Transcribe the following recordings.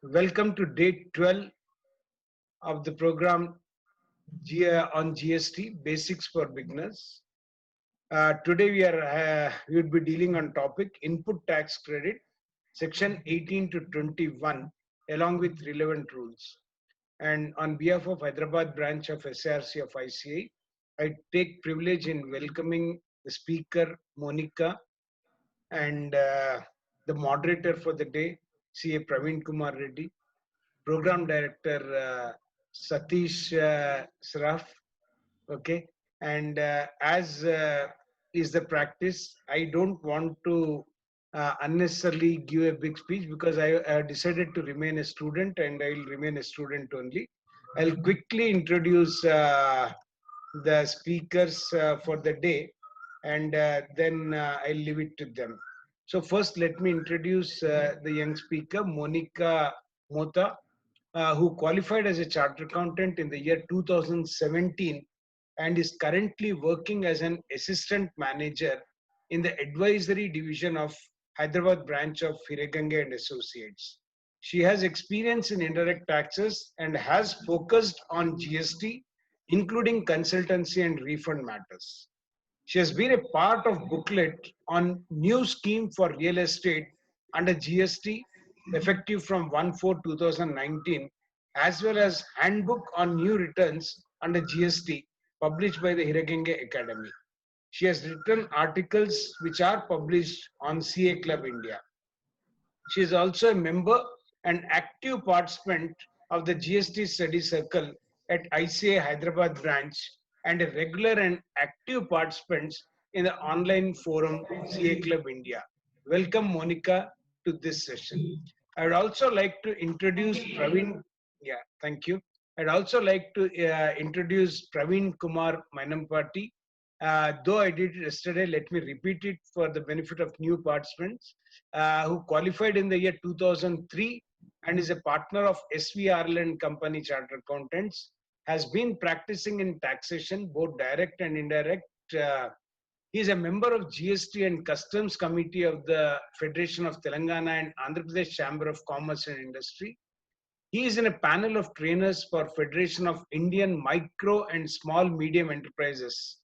Welcome to day 12 of the program on GST Basics for Beginners. Today we would be dealing on topic input tax credit, section 18 to 21, along with relevant rules. And on behalf of Hyderabad branch of SARC of ICA, I take privilege in welcoming the speaker Monica and the moderator for the day, CA Praveen Kumar Reddy, Program Director Satish Sraf. Okay, and as is the practice, I don't want to unnecessarily give a big speech because I decided to remain a student and I will remain a student only. I'll quickly introduce the speakers for the day and then I'll leave it to them. So first, let me introduce the young speaker, Monica Mota, who qualified as a chartered accountant in the year 2017 and is currently working as an assistant manager in the advisory division of Hyderabad branch of Hiragange and Associates. She has experience in indirect taxes and has focused on GST, including consultancy and refund matters. She has been a part of booklet on new scheme for real estate under GST effective from 1/4/2019, as well as handbook on new returns under GST published by the Hiragange Academy. She has written articles which are published on CA Club India. She is also a member and active participant of the GST Study Circle at ICA Hyderabad branch and a regular and active participant in the online forum CA Club India. Welcome, Monica, to this session. I would also like to introduce Praveen. Yeah, thank you. I'd also like to introduce Praveen Kumar Mainampati. Though I did it yesterday, let me repeat it for the benefit of new participants who qualified in the year 2003 and is a partner of SVRL and Company Chartered Accountants, has been practicing in taxation, both direct and indirect. He is a member of GST and Customs Committee of the Federation of Telangana and Andhra Pradesh Chamber of Commerce and Industry. He is in a panel of trainers for Federation of Indian Micro and Small Medium Enterprises,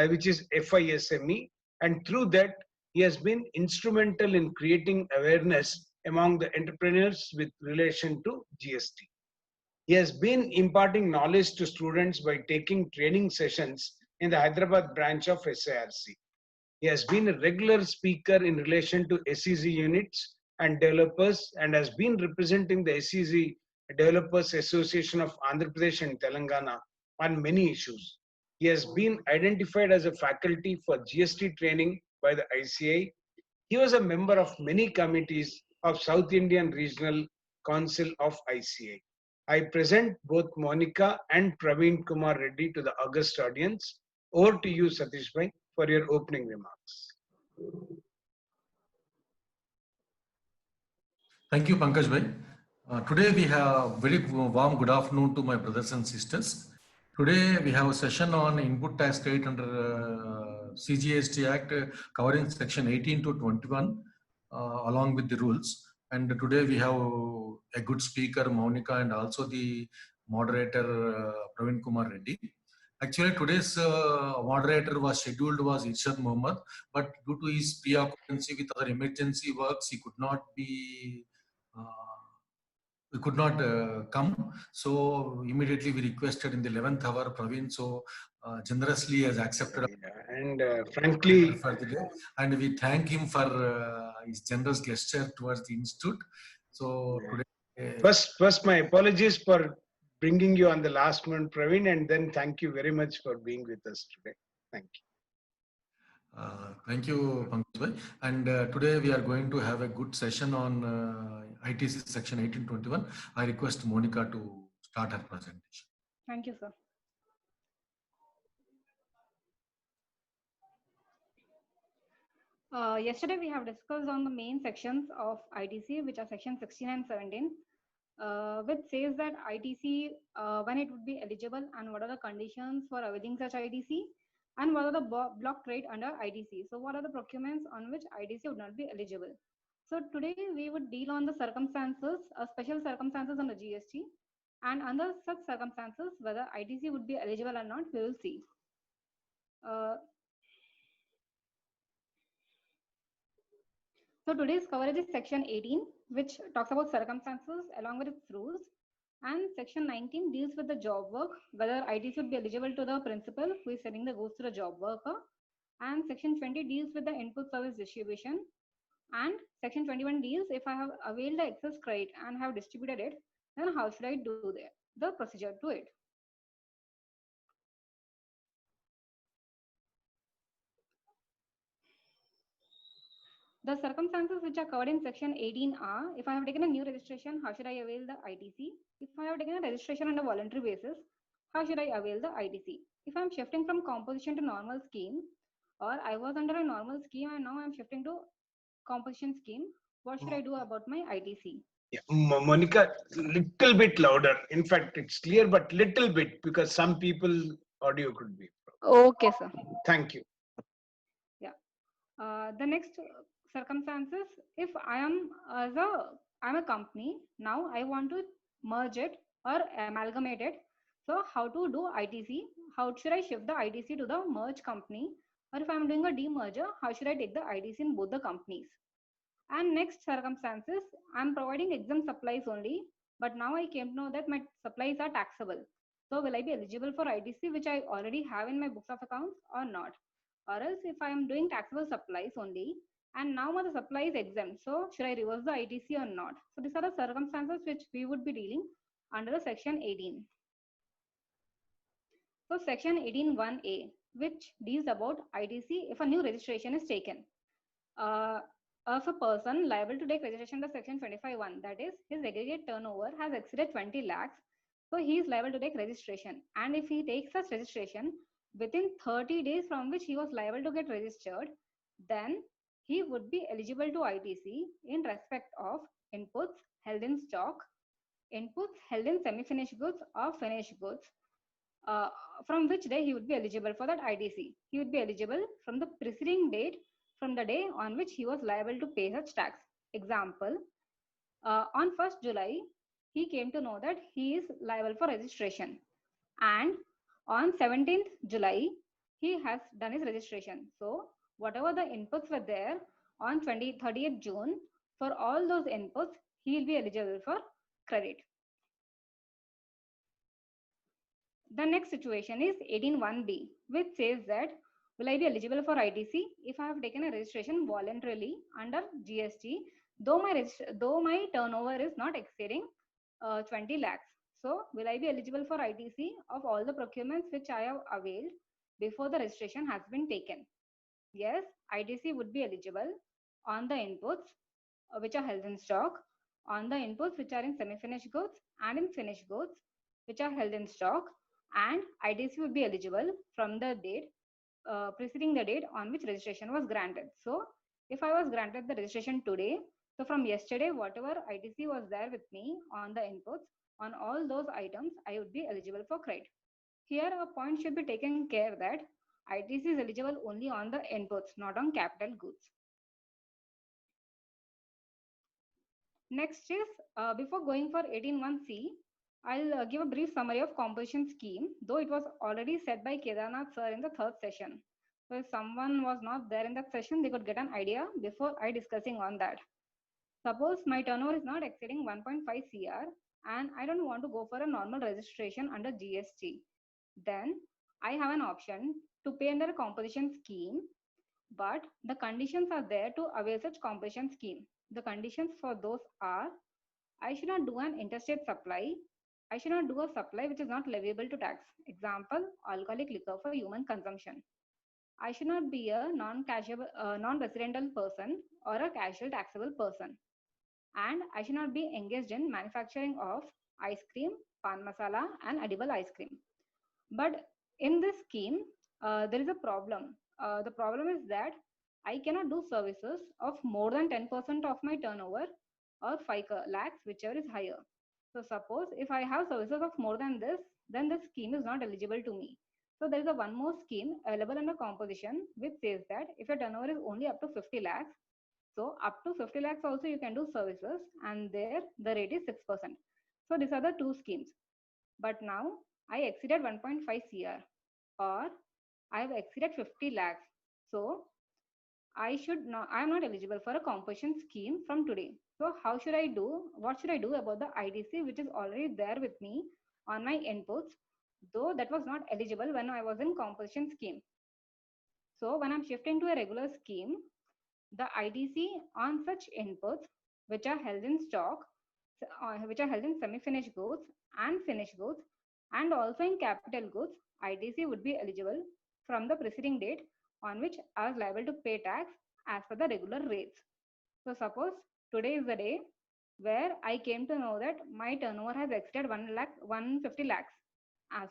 which is FISME, and through that, he has been instrumental in creating awareness among the entrepreneurs with relation to GST. He has been imparting knowledge to students by taking training sessions in the Hyderabad branch of SARC. He has been a regular speaker in relation to SEZ units and developers and has been representing the SEZ Developers Association of Andhra Pradesh and Telangana on many issues. He has been identified as a faculty for GST training by the ICA. He was a member of many committees of South Indian Regional Council of ICA. I present both Monica and Praveen Kumar Reddy to the august audience. Over to you, Satish Bhai, for your opening remarks. Thank you, Pankaj Bhai. Today we have very warm good afternoon to my brothers and sisters. Today we have a session on input tax credit under CGST Act covering section 18 to 21 along with the rules. And today we have a good speaker, Monica, and also the moderator, Praveen Kumar Reddy. Actually, today's moderator was scheduled was Irshad Mohammed, but due to his preoccupancy with other emergency works, he could not be come. So immediately we requested in the 11th hour, Praveen so generously has accepted. And frankly, for the day. And we thank him for his generous gesture towards the institute. So today, first my apologies for bringing you on the last moment, Praveen, and then thank you very much for being with us today. Thank you. Thank you, Pankaj Bhai. And today we are going to have a good session on ITC section 1821. I request Monica to start her presentation. Thank you, sir. Yesterday we have discussed on the main sections of ITC, which are section 16 and 17, which says that ITC, when it would be eligible and what are the conditions for availing such ITC, and what are the block trade under ITC. So what are the procurements on which ITC would not be eligible? So today we would deal on the circumstances, special circumstances on the GST, and under such circumstances, whether ITC would be eligible or not, we will see. So today's coverage is section 18, which talks about circumstances along with its rules. And section 19 deals with the job work, whether ITC would be eligible to the principal who is sending the goods to the job worker. And section 20 deals with the input service distribution. And section 21 deals if I have availed the excess credit and have distributed it, then how should I do the procedure to it. The circumstances which are covered in section 18 are, if I have taken a new registration, how should I avail the ITC? If I have taken a registration on a voluntary basis, how should I avail the ITC? If I'm shifting from composition to normal scheme, or I was under a normal scheme and now I'm shifting to composition scheme, what should I do about my ITC? Yeah, Monica, little bit louder. In fact, it's clear, but little bit because some people audio could be. Okay, sir. Thank you. Yeah. The next circumstances, if I'm a company, now I want to merge it or amalgamate it. So how to do ITC? How should I shift the ITC to the merge company? Or if I'm doing a demerger, how should I take the ITC in both the companies? And next circumstances, I'm providing exempt supplies only, but now I came to know that my supplies are taxable. So will I be eligible for ITC, which I already have in my books of accounts or not? Or else if I am doing taxable supplies only, and now the supply is exempt, so should I reverse the ITC or not? So these are the circumstances which we would be dealing under the section 18. So section 18(1)(a), which deals about ITC if a new registration is taken. Of a person liable to take registration under section 25(1), that is, his aggregate turnover has exceeded 20 lakhs, so he is liable to take registration. And if he takes such registration within 30 days from which he was liable to get registered, then he would be eligible to ITC in respect of inputs held in stock, inputs held in semi-finished goods or finished goods, from which day he would be eligible for that ITC. He would be eligible from the preceding date from the day on which he was liable to pay such tax. Example, on 1st July, he came to know that he is liable for registration. And on 17th July, he has done his registration. So whatever the inputs were there on 30th June, for all those inputs, he will be eligible for credit. The next situation is 18(1)(b), which says that will I be eligible for ITC if I have taken a registration voluntarily under GST, though my turnover is not exceeding 20 lakhs. So will I be eligible for ITC of all the procurements which I have availed before the registration has been taken? Yes, ITC would be eligible on the inputs which are held in stock, on the inputs which are in semi-finished goods and in finished goods which are held in stock, and ITC would be eligible from the date preceding the date on which registration was granted. So if I was granted the registration today, so from yesterday, whatever ITC was there with me on the inputs, on all those items, I would be eligible for credit. Here a point should be taken care that ITC is eligible only on the inputs, not on capital goods. Next is, before going for 18(1)(c), I'll give a brief summary of composition scheme, though it was already said by Kedarnath sir in the third session. So if someone was not there in that session, they could get an idea before I discussing on that. Suppose my turnover is not exceeding 1.5 crore and I don't want to go for a normal registration under GST. Then I have an option to pay under a composition scheme, but the conditions are there to avail such composition scheme. The conditions for those are, I should not do an interstate supply. I should not do a supply which is not leviable to tax. Example, alcoholic liquor for human consumption. I should not be a non-residential person or a casual taxable person. And I should not be engaged in manufacturing of ice cream, pan masala, and edible ice cream. But in this scheme, there is a problem. The problem is that I cannot do services of more than 10% of my turnover or 5 lakhs, whichever is higher. So suppose if I have services of more than this, then the scheme is not eligible to me. So there is a one more scheme available under composition which says that if your turnover is only up to 50 lakhs, So up to 50 lakhs also you can do services, and there the rate is 6%. So these are the two schemes. But now I exceeded 1.5 CR, or I have exceeded 50 lakhs. So I am not eligible for a composition scheme from today. So how should I do? What should I do about the ITC which is already there with me on my inputs, though that was not eligible when I was in composition scheme? So when I'm shifting to a regular scheme, the ITC on such inputs which are held in stock, which are held in semi-finished goods and finished goods, and also in capital goods, ITC would be eligible from the preceding date on which I was liable to pay tax as per the regular rates. So suppose today is the day where I came to know that my turnover has exceeded 150 lakhs.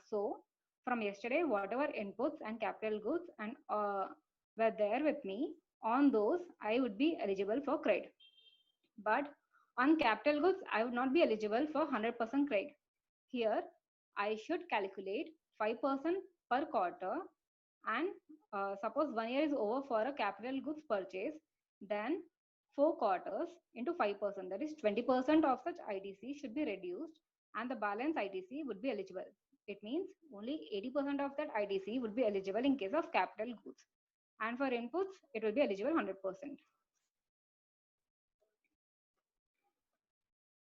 So from yesterday, whatever inputs and capital goods and were there with me, on those I would be eligible for credit. But on capital goods, I would not be eligible for 100% credit. Here, I should calculate 5% per quarter, and suppose 1 year is over for a capital goods purchase, then 4 quarters into 5%, that is 20% of such ITC should be reduced, and the balance ITC would be eligible. It means only 80% of that ITC would be eligible in case of capital goods, and for inputs, it will be eligible 100%.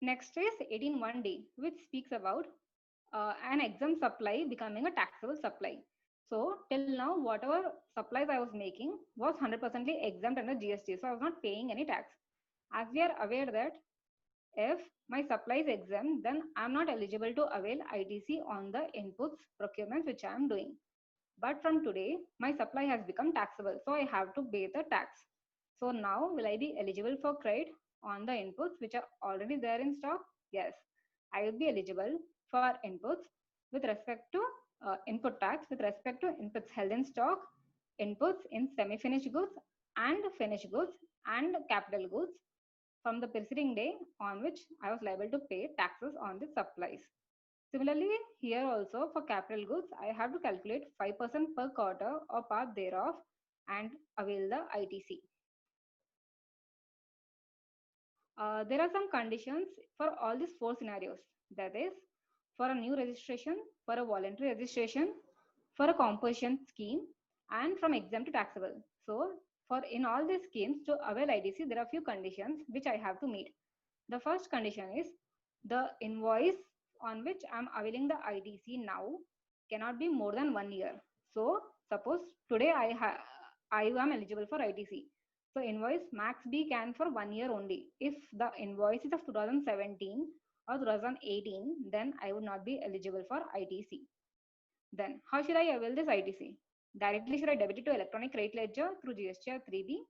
Next is 18(1)(d), which speaks about an exempt supply becoming a taxable supply. So till now, whatever supplies I was making was 100% exempt under GST. So I was not paying any tax. As we are aware that if my supply is exempt, then I'm not eligible to avail ITC on the inputs procurements which I am doing. But from today, my supply has become taxable. So I have to pay the tax. So now will I be eligible for credit on the inputs which are already there in stock? Yes, I will be eligible for inputs with respect to input tax with respect to inputs held in stock, inputs in semi-finished goods and finished goods and capital goods from the preceding day on which I was liable to pay taxes on the supplies. Similarly, here also for capital goods, I have to calculate 5% per quarter or part thereof and avail the ITC. There are some conditions for all these 4 scenarios. That is, for a new registration, for a voluntary registration, for a composition scheme, and from exempt to taxable. So, for in all these schemes to avail ITC, there are few conditions which I have to meet. The first condition is the invoice on which I am availing the ITC now cannot be more than 1 year. So, suppose today I am eligible for ITC. So invoice max B can for 1 year only. If the invoice is of 2017 or 2018, then I would not be eligible for ITC. Then how should I avail this ITC? Directly should I debit it to electronic credit ledger through GSTR 3B,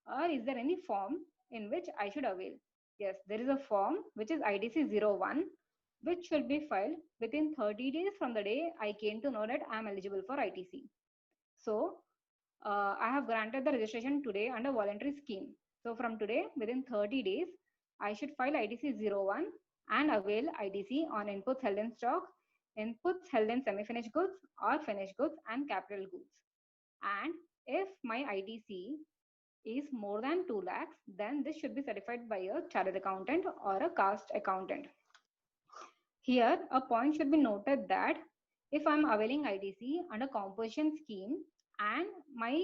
or is there any form in which I should avail? Yes, there is a form which is ITC 01, which should be filed within 30 days from the day I came to know that I am eligible for ITC. So I have granted the registration today under voluntary scheme. So from today, within 30 days, I should file ITC 01 and avail ITC on inputs held in stock, inputs held in semi-finished goods or finished goods and capital goods. And if my ITC is more than 2 lakhs, then this should be certified by a chartered accountant or a caste accountant. Here, a point should be noted that if I'm availing ITC under composition scheme and my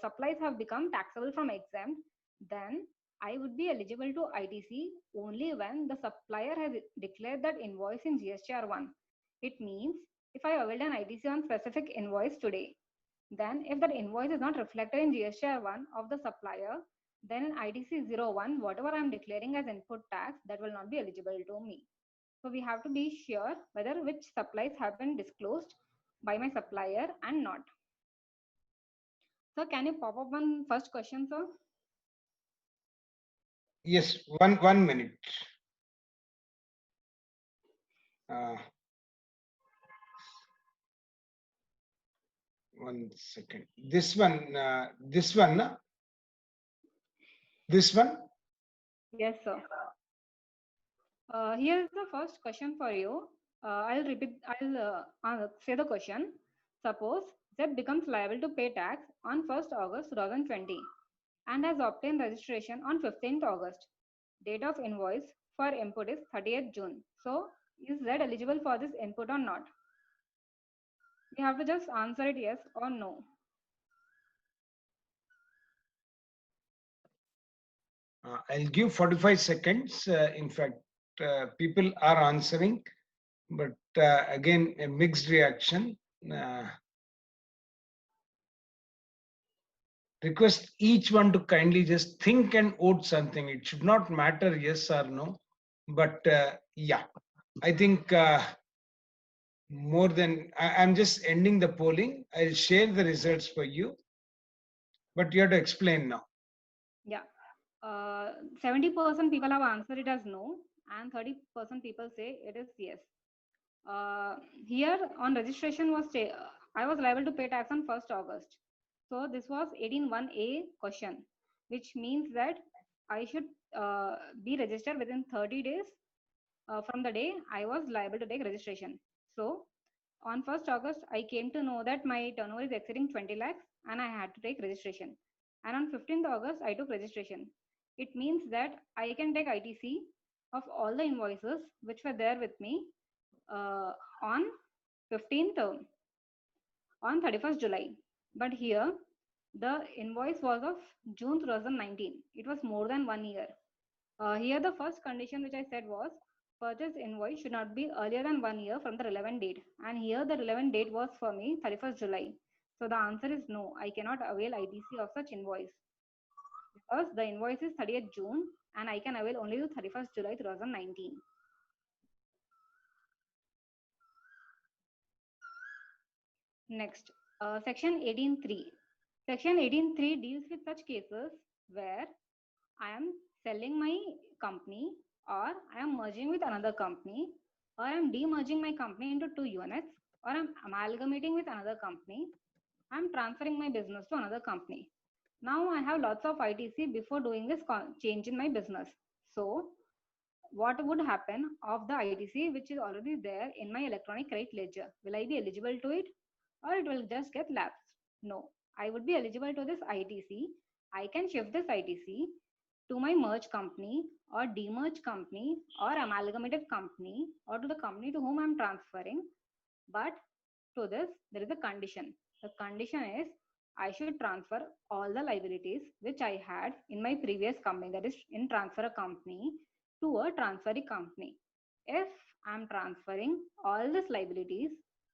supplies have become taxable from exempt, then I would be eligible to ITC only when the supplier has declared that invoice in GSTR 1. It means if I availed an ITC on specific invoice today, then if that invoice is not reflected in GSTR 1 of the supplier, then in ITC 01, whatever I'm declaring as input tax, that will not be eligible to me. So we have to be sure whether which supplies have been disclosed by my supplier and not. So can you pop up one first question, sir? Yes, one minute. 1 second. This one. Yes, sir. Here's the first question for you. I'll say the question. Suppose Z becomes liable to pay tax on 1st August 2020. and has obtained registration on 15th August. Date of invoice for input is 30th June. So, is Z eligible for this input or not? You have to just answer it yes or no. I'll give 45 seconds. In fact, people are answering, but again, a mixed reaction. Request each one to kindly just think and vote something. It should not matter yes or no, but yeah, I think more than I'm just ending the polling. I'll share the results for you, but you have to explain now. Yeah. 70% people have answered it as no, and 30% people say it is yes. Here on registration I was liable to pay tax on 1st August. So this was 18(1)(a) question, which means that I should be registered within 30 days from the day I was liable to take registration. So on 1st August, I came to know that my turnover is exceeding 20 lakhs and I had to take registration. And on 15th August, I took registration. It means that I can take ITC of all the invoices which were there with me on 15th, on 31st July. But here, the invoice was of June 2019. It was more than 1 year. Here, the first condition which I said was purchase invoice should not be earlier than 1 year from the relevant date. And here, the relevant date was for me 31st July. So the answer is no, I cannot avail ITC of such invoice because the invoice is 30th June and I can avail only to 31st July 2019. Next, section 18.3. Section 18.3 deals with such cases where I am selling my company or I am merging with another company or I am demerging my company into 2 units or I am amalgamating with another company. I am transferring my business to another company. Now I have lots of ITC before doing this change in my business. So what would happen of the ITC which is already there in my electronic credit ledger? Will I be eligible to it or it will just get lapsed? No, I would be eligible to this ITC. I can shift this ITC to my merge company or demerge company or amalgamated company or to the company to whom I'm transferring. But to this, there is a condition. The condition is I should transfer all the liabilities which I had in my previous company, that is in transfer a company, to a transferee company. If I'm transferring all these liabilities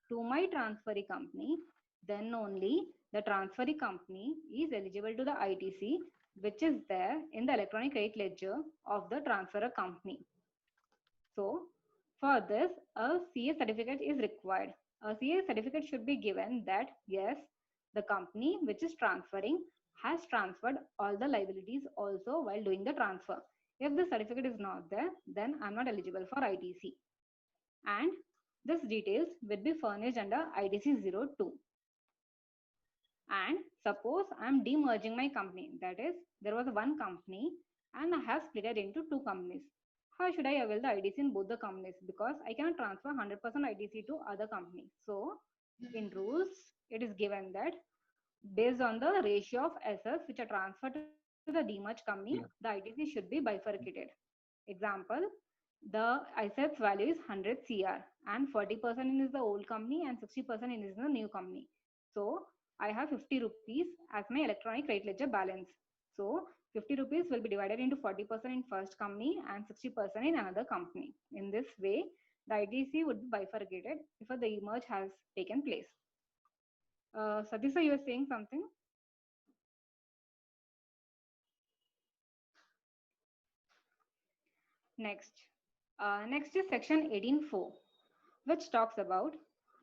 to my transferee company, then only the transferee company is eligible to the ITC which is there in the electronic credit ledger of the transferor company. So for this, a CA certificate is required. A CA certificate should be given that yes, the company which is transferring has transferred all the liabilities also while doing the transfer. If the certificate is not there, then I'm not eligible for ITC. And this details will be furnished under ITC 02. And suppose I'm demerging my company, that is, there was one company and I have split it into 2 companies. How should I avail the ITC in both the companies? Because I cannot transfer 100% ITC to other companies. So in rules, it is given that based on the ratio of assets which are transferred to the demerged company, the ITC should be bifurcated. Example, the assets value is 100 CR and 40% is the old company and 60% is the new company. So I have 50 rupees as my electronic credit ledger balance. So 50 rupees will be divided into 40% in first company and 60% in another company. In this way, the ITC would be bifurcated if the merge has taken place. Satisha, you were saying something? Next is section 18.4, which talks about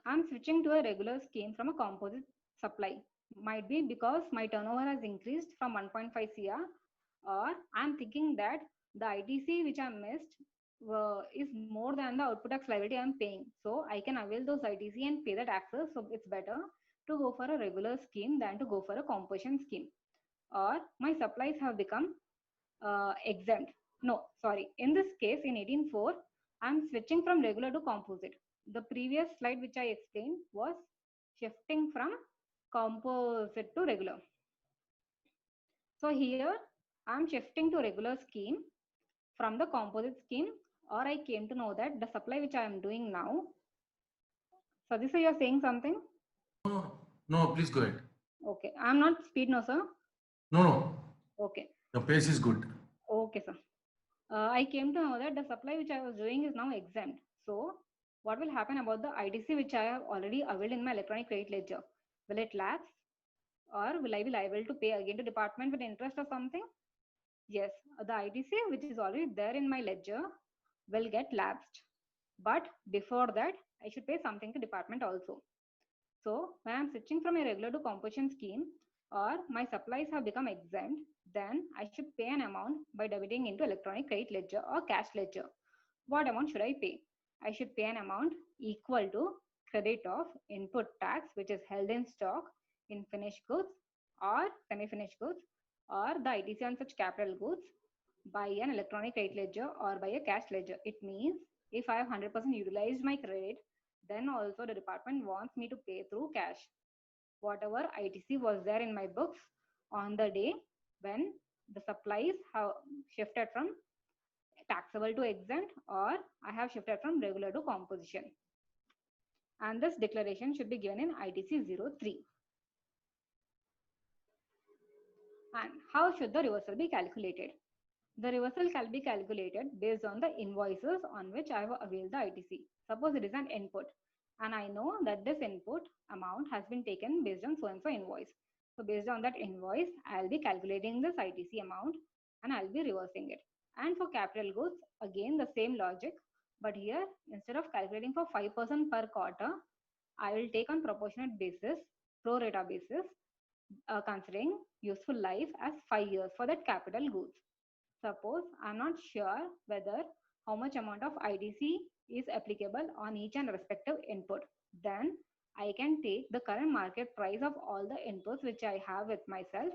I'm switching to a regular scheme from a composite supply. Might be because my turnover has increased from 1.5 CR, or I'm thinking that the ITC which I missed is more than the output tax liability I'm paying. So I can avail those ITC and pay the taxes. So it's better to go for a regular scheme than to go for a composition scheme. Or my supplies have become exempt. No, sorry. In this case, in 18.4, I'm switching from regular to composite. The previous slide which I explained was shifting from composite to regular. So here I'm shifting to regular scheme from the composite scheme, or I came to know that the supply which I am doing now. So this, you are saying something? No, no, please go ahead. Okay, I'm not speed, no sir. No, no, Okay, the pace is good. okay sir. I came to know that the supply which I was doing is now exempt. So what will happen about the ITC which I have already availed in my electronic credit ledger? Will it lapse, or will I be liable to pay again to department with interest or something? Yes, the ITC which is already there in my ledger will get lapsed. But before that, I should pay something to department also. So when I'm switching from a regular to composition scheme, or my supplies have become exempt, then I should pay an amount by debiting into electronic credit ledger or cash ledger. What amount should I pay? I should pay an amount equal to credit of input tax, which is held in stock in finished goods or semi-finished goods, or the ITC on such capital goods by an electronic credit ledger or by a cash ledger. It means if I have 100% utilized my credit, then also the department wants me to pay through cash. Whatever ITC was there in my books on the day when the supplies have shifted from taxable to exempt, or I have shifted from regular to composition. And this declaration should be given in ITC 03. And how should the reversal be calculated? The reversal can be calculated based on the invoices on which I have availed the ITC. Suppose it is an input, and I know that this input amount has been taken based on so and so invoice. So based on that invoice, I'll be calculating this ITC amount and I'll be reversing it. And for capital goods, again the same logic, but here instead of calculating for 5% per quarter, I will take on proportionate basis, pro rata basis, considering useful life as 5 years for that capital goods. Suppose I'm not sure whether how much amount of ITC is applicable on each and respective input. Then I can take the current market price of all the inputs which I have with myself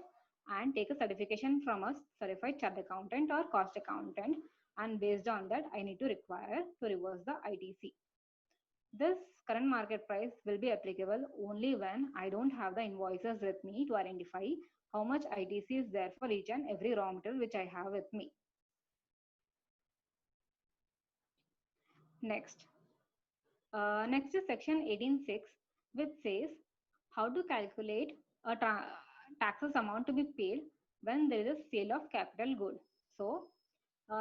and take a certification from a certified chart accountant or cost accountant, and based on that I need to require to reverse the ITC. This current market price will be applicable only when I don't have the invoices with me to identify how much ITC is there for each and every raw material which I have with me. Next. Next is section 18.6, which says how to calculate a taxes amount to be paid when there is a sale of capital good. So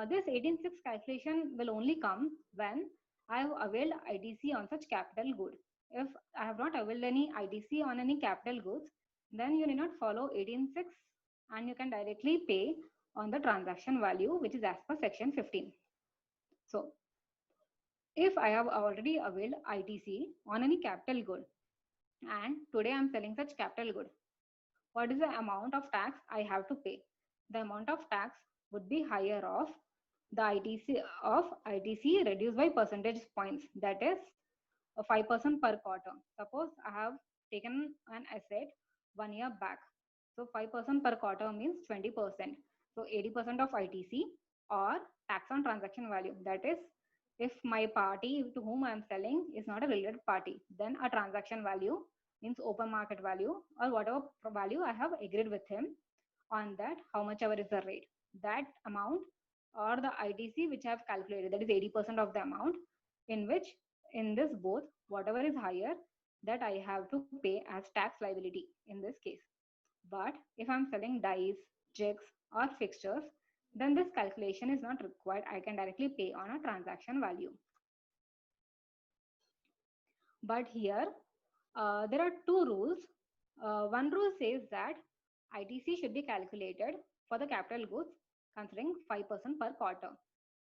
this 18.6 calculation will only come when I have availed ITC on such capital good. If I have not availed any ITC on any capital goods, then you need not follow 18.6 and you can directly pay on the transaction value, which is as per section 15. So if I have already availed ITC on any capital good and today I am selling such capital good, what is the amount of tax I have to pay? The amount of tax would be higher of the ITC reduced by percentage points, that is 5% per quarter. Suppose I have taken an asset 1 year back. So 5% per quarter means 20%. So 80% of ITC or tax on transaction value. That is, if my party to whom I am selling is not a related party, then a transaction value means open market value or whatever value I have agreed with him on that, how much ever is the rate. That amount or the ITC which I have calculated, that is 80% of the amount, in which in this both, whatever is higher, that I have to pay as tax liability in this case. But if I'm selling dies, jigs, or fixtures, then this calculation is not required. I can directly pay on a transaction value. But here, there are two rules. One rule says that ITC should be calculated for the capital goods considering 5% per quarter.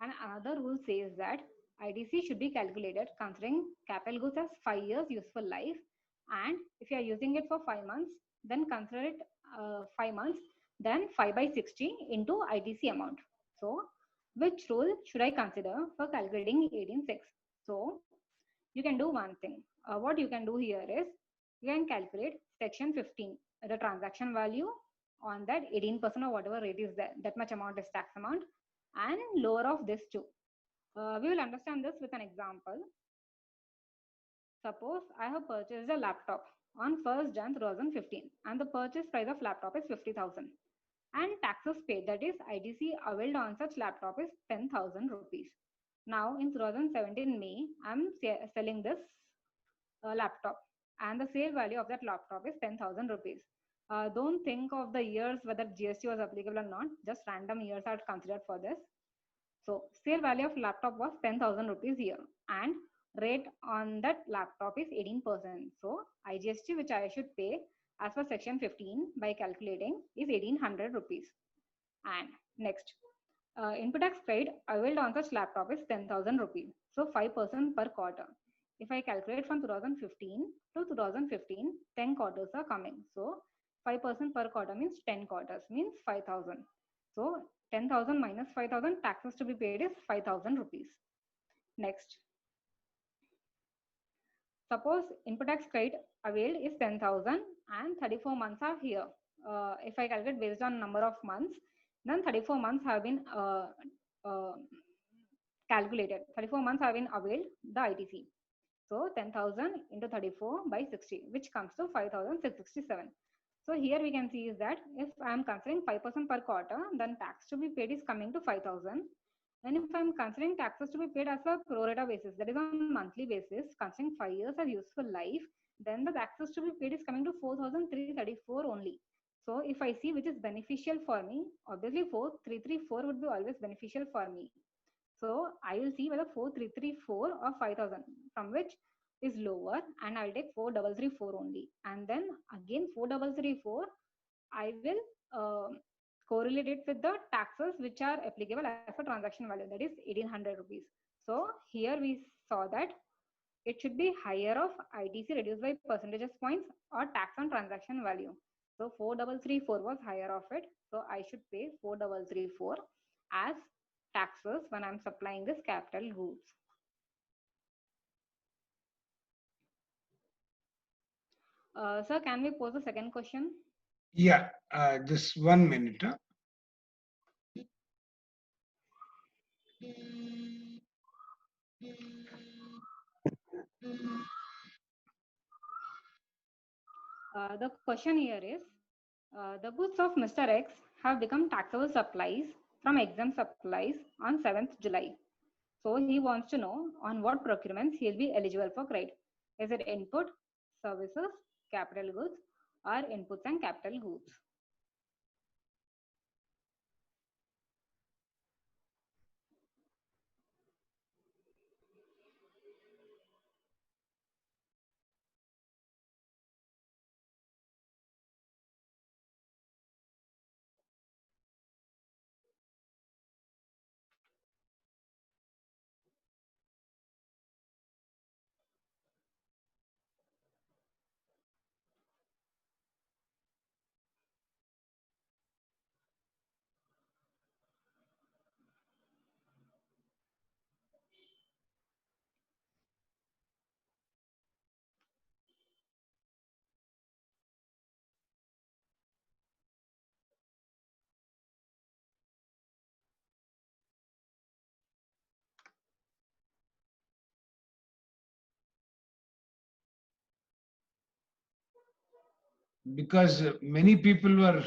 And another rule says that ITC should be calculated considering capital goods as 5 years useful life. And if you are using it for 5 months, then consider it 5 months, then 5 by 60 into ITC amount. So which rule should I consider for calculating 18.6? So you can do one thing. What you can do here is you can calculate section 15, the transaction value on that 18% or whatever rate is there, that much amount is tax amount, and lower of this too. We will understand this with an example. Suppose I have purchased a laptop on 1st Jan 2015 and the purchase price of laptop is 50,000. and taxes paid, that is ITC availed on such laptop is 10,000 rupees. Now in 2017 May, I'm selling this laptop, and the sale value of that laptop is 10,000 rupees. Don't think of the years whether GST was applicable or not, just random years are considered for this. So sale value of laptop was 10,000 rupees here, and rate on that laptop is 18%. So IGST which I should pay as per section 15 by calculating is 1800 rupees. And next, input tax paid availed on such laptop is 10,000 rupees. So 5% per quarter. If I calculate from 2015 to 2015, 10 quarters are coming. So 5% per quarter means 10 quarters means 5,000. So 10,000 minus 5,000, taxes to be paid is 5,000 rupees. Next, suppose input tax credit availed is 10,000 and 34 months are here. If I calculate based on number of months, then 34 months have been uh, calculated. 34 months have been availed the ITC. So 10,000 into 34 by 60, which comes to 5,667. So here we can see is that if I am considering 5% per quarter, then tax to be paid is coming to 5,000. And if I'm considering taxes to be paid as a pro rata basis, that is on monthly basis, considering 5 years as useful life, then the taxes to be paid is coming to 4,334 only. So if I see which is beneficial for me, obviously 4,334 would be always beneficial for me. So I will see whether 4,334 or 5,000, from which is lower, and I'll take 4,334 only. And then again 4,334, I will correlate it with the taxes which are applicable as a transaction value, that is 1,800 rupees. So here we saw that it should be higher of ITC reduced by percentages points or tax on transaction value. So 4,334 was higher of it. So I should pay 4,334 as taxes when I'm supplying this capital goods. Sir, can we pose the second question? Yeah, just 1 minute. The question here is, the goods of Mr. X have become taxable supplies from exempt supplies on 7th July. So he wants to know on what procurements he'll be eligible for credit. Is it input, services, capital goods, or inputs and capital goods? Because many people were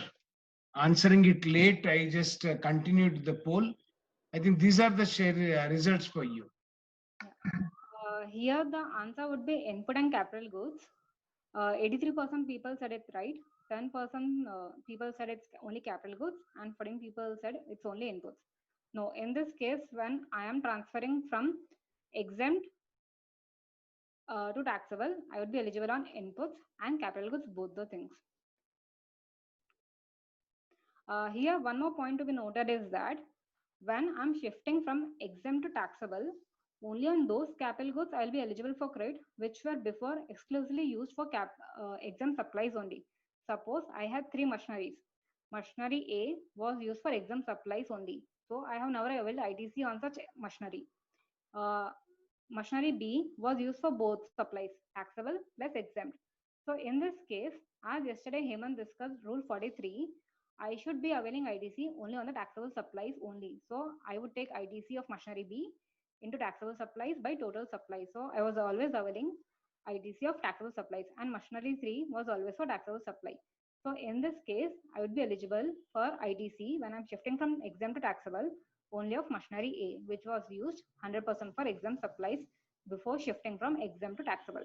answering it late, I just continued the poll. I think these are the results for you. Here the answer would be input and capital goods. 83% people said it's right. 10% people said it's only capital goods, and 14 people said it's only inputs. No, in this case, when I am transferring from exempt to taxable, I would be eligible on inputs and capital goods, both the things. Here, one more point to be noted is that when I'm shifting from exempt to taxable, only on those capital goods I'll be eligible for credit, which were before exclusively used for exempt supplies only. Suppose I had 3 machineries. Machinery A was used for exempt supplies only. So I have never availed ITC on such machinery. Machinery B was used for both supplies, taxable plus exempt. So in this case, as yesterday Hemant discussed rule 43, I should be availing ITC only on the taxable supplies only. So I would take ITC of machinery B into taxable supplies by total supplies. So I was always availing ITC of taxable supplies, and machinery 3 was always for taxable supply. So in this case, I would be eligible for ITC when I'm shifting from exempt to taxable only of machinery A, which was used 100% for exempt supplies before shifting from exempt to taxable.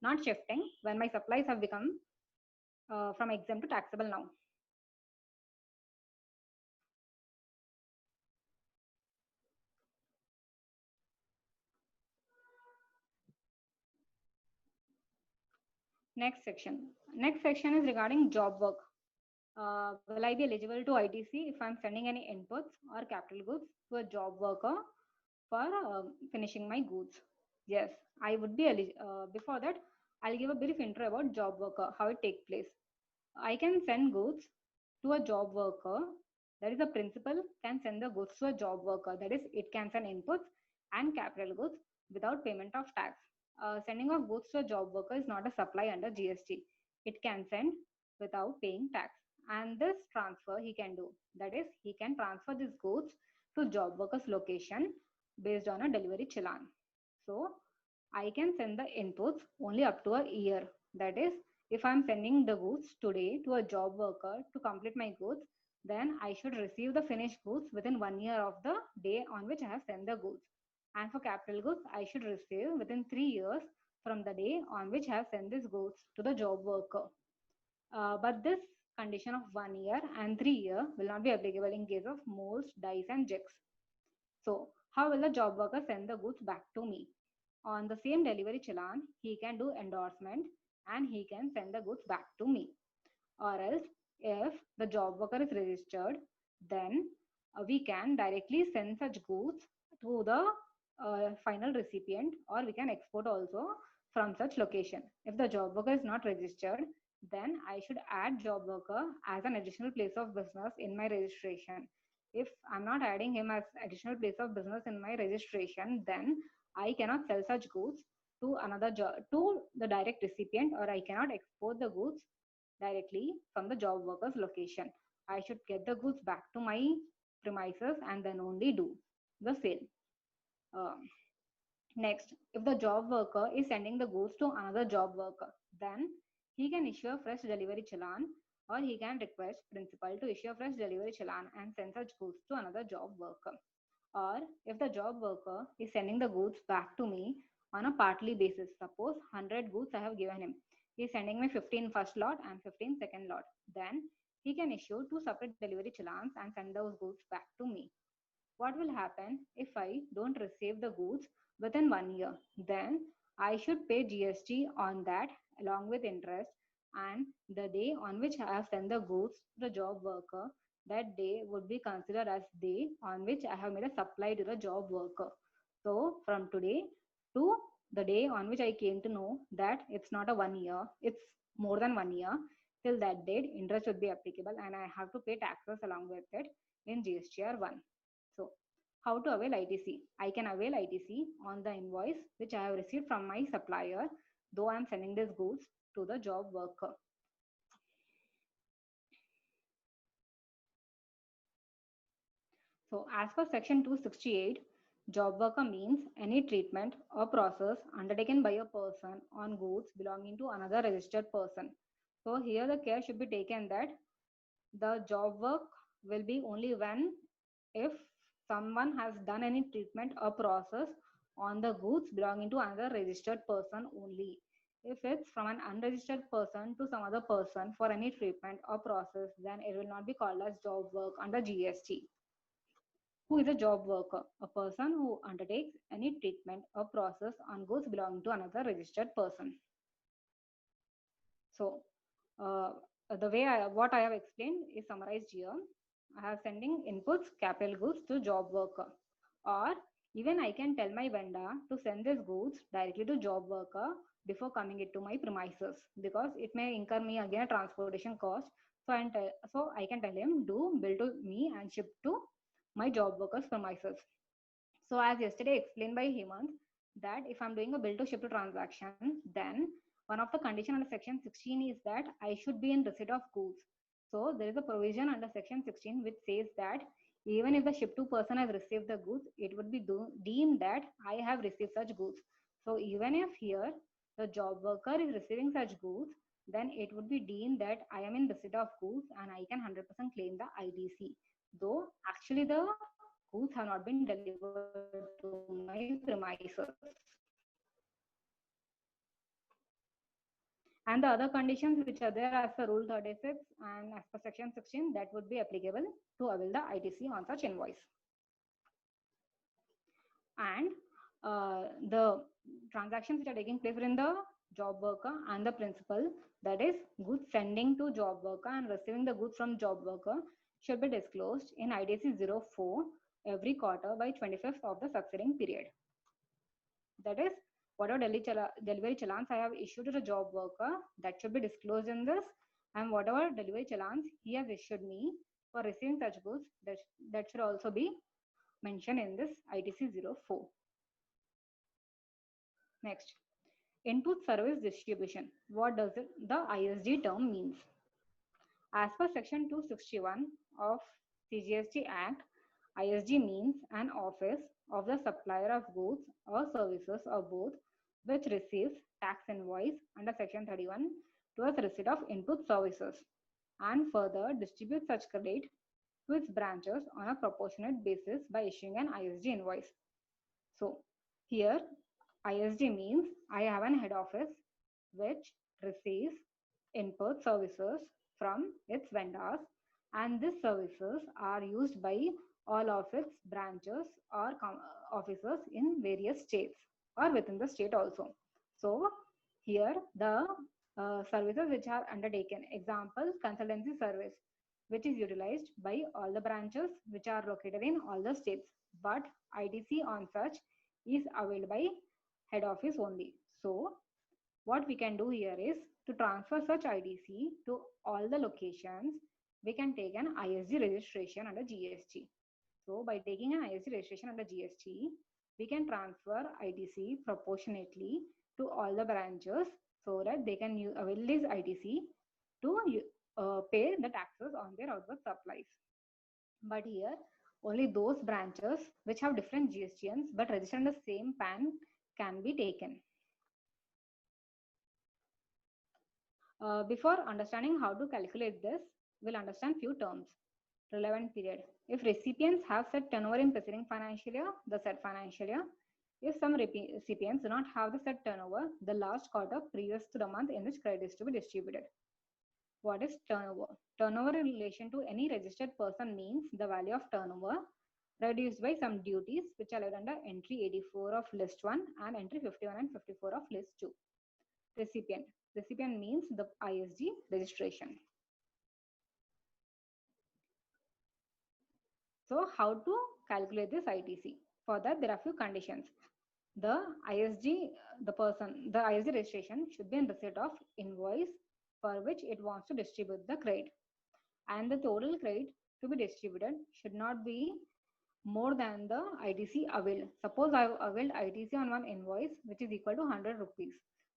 Not shifting when my supplies have become from exempt to taxable now. Next section. Next section is regarding job work. Will I be eligible to ITC if I'm sending any inputs or capital goods to a job worker for finishing my goods? Yes, I would be eligible. Before that, I'll give a brief intro about job worker, how it takes place. I can send goods to a job worker. That is, the principal can send the goods to a job worker. That is, it can send inputs and capital goods without payment of tax. Sending of goods to a job worker is not a supply under GST. It can send without paying tax. And this transfer he can do. That is, he can transfer these goods to job worker's location based on a delivery challan. So I can send the inputs only up to a year. That is, if I'm sending the goods today to a job worker to complete my goods, then I should receive the finished goods within 1 year of the day on which I have sent the goods. And for capital goods, I should receive within 3 years from the day on which I have sent these goods to the job worker. But this condition of 1 year and 3 year will not be applicable in case of molds, dies and jigs. So how will the job worker send the goods back to me? On the same delivery challan, he can do endorsement and he can send the goods back to me. Or else, if the job worker is registered, then we can directly send such goods to the final recipient, or we can export also from such location. If the job worker is not registered, then I should add job worker as an additional place of business in my registration. If I'm not adding him as additional place of business in my registration, then I cannot sell such goods to another job, to the direct recipient, or I cannot export the goods directly from the job worker's location. I should get the goods back to my premises and then only do the sale. Next, if the job worker is sending the goods to another job worker, then he can issue a fresh delivery challan, or he can request principal to issue a fresh delivery challan and send such goods to another job worker. Or if the job worker is sending the goods back to me on a partly basis, suppose 100 goods I have given him, he is sending me 15 first lot and 15 second lot, then he can issue 2 separate delivery challans and send those goods back to me. What will happen if I don't receive the goods within 1 year? Then I should pay GST on that along with interest, and the day on which I have sent the goods to the job worker, that day would be considered as day on which I have made a supply to the job worker. So from today to the day on which I came to know that it's not a 1 year, it's more than 1 year, till that date interest would be applicable and I have to pay taxes along with it in GSTR 1. So how to avail ITC? I can avail ITC on the invoice which I have received from my supplier, though I am sending these goods to the job worker. So as per section 268, job worker means any treatment or process undertaken by a person on goods belonging to another registered person. So here the care should be taken that the job work will be only when if someone has done any treatment or process on the goods belonging to another registered person only. If it's from an unregistered person to some other person for any treatment or process, then it will not be called as job work under GST. Who is a job worker? A person who undertakes any treatment or process on goods belonging to another registered person. So the way what I have explained is summarized here. I have sending inputs, capital goods to job worker, or even I can tell my vendor to send these goods directly to job worker before coming it to my premises, because it may incur me again a transportation cost. So I can tell him do bill to me and ship to my job worker's premises. So as yesterday explained by Hemant, that if I'm doing a bill to ship to transaction, then one of the condition under section 16 is that I should be in receipt of goods. So there is a provision under section 16 which says that even if the ship to person has received the goods, it would be deemed that I have received such goods. So even if here the job worker is receiving such goods, then it would be deemed that I am in receipt of goods and I can 100% claim the ITC. Though actually the goods have not been delivered to my premises. And the other conditions which are there as per Rule 36 and as per Section 16, that would be applicable to avail the ITC on such invoice. And the transactions which are taking place within the job worker and the principal, that is goods sending to job worker and receiving the goods from job worker, should be disclosed in ITC 04 every quarter by 25th of the succeeding period. That is, whatever delivery challans I have issued to the job worker, that should be disclosed in this, and whatever delivery challans he has issued me for receiving such goods, that should also be mentioned in this ITC 04. Next, input service distribution. What does the ISD term means? As per Section 261 of CGST Act, ISD means an office of the supplier of goods or services or both, which receives tax invoice under Section 31 towards receipt of input services and further distributes such credit to its branches on a proportionate basis by issuing an ISD invoice. So here ISD means I have an head office which receives input services from its vendors, and these services are used by all of its branches or offices in various states or within the state also. So here the services which are undertaken, example consultancy service, which is utilized by all the branches which are located in all the states, but ITC on such is availed by head office only. So what we can do here is to transfer such ITC to all the locations, we can take an ISD registration under GST. So by taking an ISD registration under GST, we can transfer ITC proportionately to all the branches so that they can avail this ITC to pay the taxes on their outward supplies. But here only those branches which have different GSTNs but registered in the same PAN can be taken. Before understanding how to calculate this, we'll understand few terms. Relevant period. If recipients have said turnover in preceding financial year, the said financial year. If some recipients do not have the said turnover, the last quarter previous to the month in which credit is to be distributed. What is turnover? Turnover in relation to any registered person means the value of turnover reduced by some duties which are under entry 84 of list 1 and entry 51 and 54 of list 2. Recipient. Recipient means the ISD registration. So how to calculate this ITC? For that, there are few conditions. The ISD registration should be in receipt of invoice for which it wants to distribute the credit, and the total credit to be distributed should not be more than the ITC availed. Suppose I have availed ITC on one invoice which is equal to 100 rupees.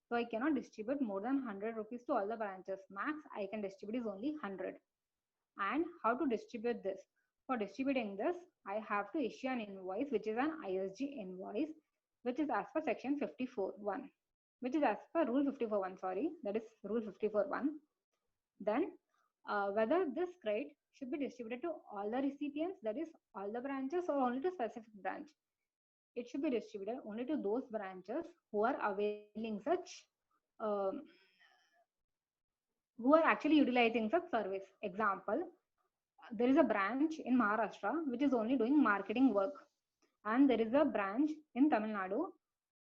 So I cannot distribute more than 100 rupees to all the branches. Max I can distribute is only 100. And how to distribute this? For distributing this, I have to issue an invoice which is an ISD invoice, which is as per Section 54(1), which is as per Rule 54(1), sorry, that is Rule 54(1). Then whether this credit should be distributed to all the recipients, that is all the branches, or only to specific branch. It should be distributed only to those branches who are availing such, who are actually utilizing such service. Example, there is a branch in Maharashtra which is only doing marketing work, and there is a branch in Tamil Nadu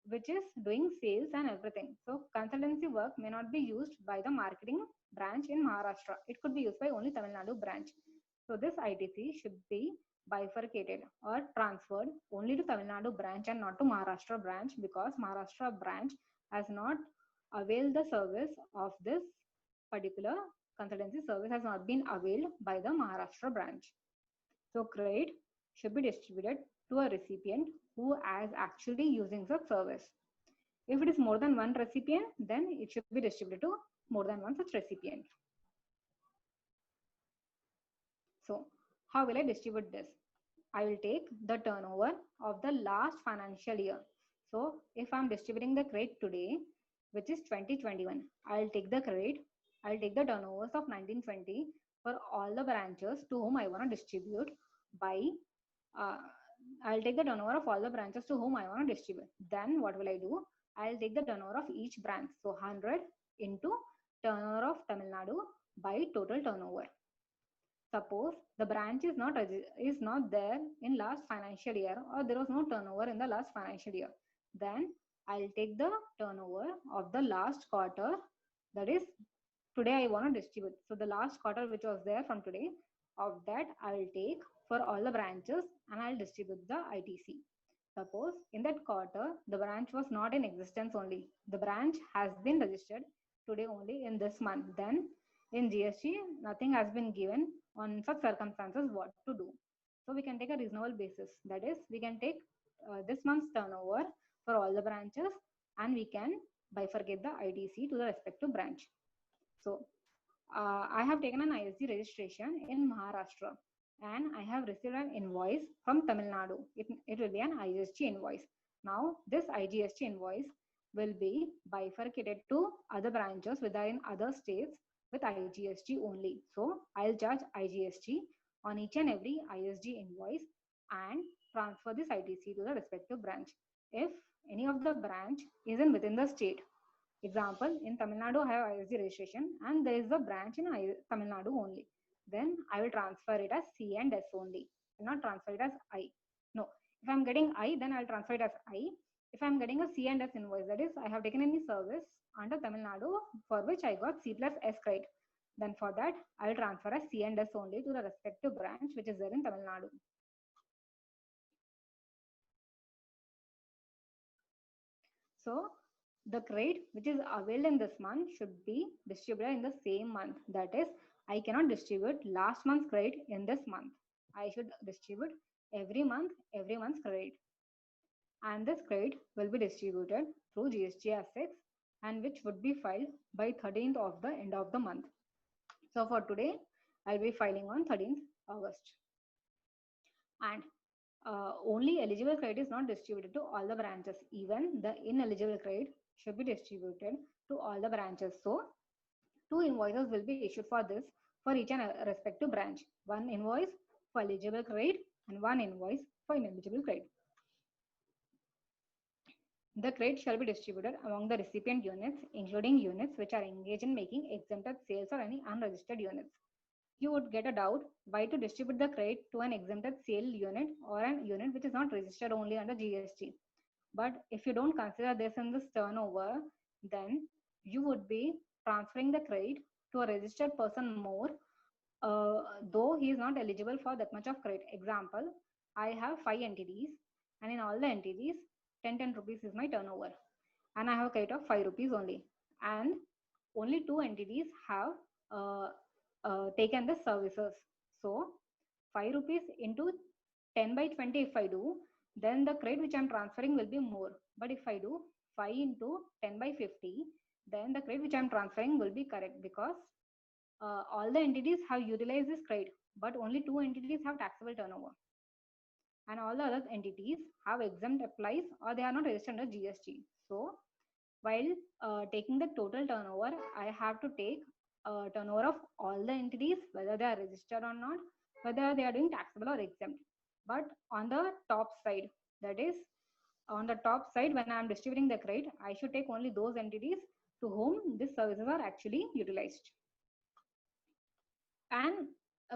which is doing sales and everything. So consultancy work may not be used by the marketing branch in Maharashtra. It could be used by only Tamil Nadu branch. So this ITC should be bifurcated or transferred only to Tamil Nadu branch and not to Maharashtra branch, because Maharashtra branch has not availed the service of this particular consultancy service, has not been availed by the Maharashtra branch. So credit should be distributed to a recipient who is actually using the service. If it is more than one recipient, then it should be distributed to more than one such recipient. So how will I distribute this? I will take the turnover of the last financial year. So if I'm distributing the credit today, which is 2021, I'll take the credit I'll take the turnovers of 1920 for all the branches to whom I want to distribute by, uh, I'll take the turnover of all the branches to whom I want to distribute. Then what will I do? I'll take the turnover of each branch. So 100 into turnover of Tamil Nadu by total turnover. Suppose the branch is not there in last financial year, or there was no turnover in the last financial year. Then I'll take the turnover of the last quarter, that is today I want to distribute. So the last quarter which was there from today, of that I'll take for all the branches and I'll distribute the ITC. Suppose in that quarter the branch was not in existence only. The branch has been registered today only in this month. Then in GST nothing has been given on such circumstances what to do. So we can take a reasonable basis. That is, we can take this month's turnover for all the branches and we can bifurcate the ITC to the respective branch. So I have taken an ISD registration in Maharashtra and I have received an invoice from Tamil Nadu. It will be an IGST invoice. Now this IGST invoice will be bifurcated to other branches within other states with IGST only. So I'll charge IGST on each and every ISD invoice and transfer this ITC to the respective branch. If any of the branch isn't within the state, example, in Tamil Nadu, I have ISD registration and there is a branch in Tamil Nadu only. Then I will transfer it as C and S only. I will not transfer it as I. No, if I'm getting I, then I'll transfer it as I. If I'm getting a C and S invoice, that is, I have taken any service under Tamil Nadu for which I got C plus S credit. Then for that, I will transfer as C and S only to the respective branch which is there in Tamil Nadu. So the credit which is availed in this month should be distributed in the same month. That is, I cannot distribute last month's credit in this month. I should distribute every month's credit. And this credit will be distributed through GST assets and which would be filed by 13th of the end of the month. So for today, I'll be filing on 13th August. And only eligible credit is not distributed to all the branches. Even the ineligible credit should be distributed to all the branches. So 2 invoices will be issued for this for each and respective branch. 1 invoice for eligible credit and 1 invoice for ineligible credit. The credit shall be distributed among the recipient units, including units which are engaged in making exempted sales or any unregistered units. You would get a doubt why to distribute the credit to an exempted sale unit or an unit which is not registered only under GST. But if you don't consider this in this turnover, then you would be transferring the credit to a registered person more, though he is not eligible for that much of credit. Example, I have 5 entities and in all the entities, 10 rupees is my turnover and I have a credit of 5 rupees only. And only 2 entities have taken the services. So 5 rupees into 10 by 20 if I do, then the credit which I'm transferring will be more. But if I do 5 into 10 by 50, then the credit which I'm transferring will be correct because all the entities have utilized this credit, but only 2 entities have taxable turnover. And all the other entities have exempt applies or they are not registered under GST. So while taking the total turnover, I have to take turnover of all the entities, whether they are registered or not, whether they are doing taxable or exempt. But on the top side, that is on the top side, when I am distributing the credit, I should take only those entities to whom these services are actually utilized. And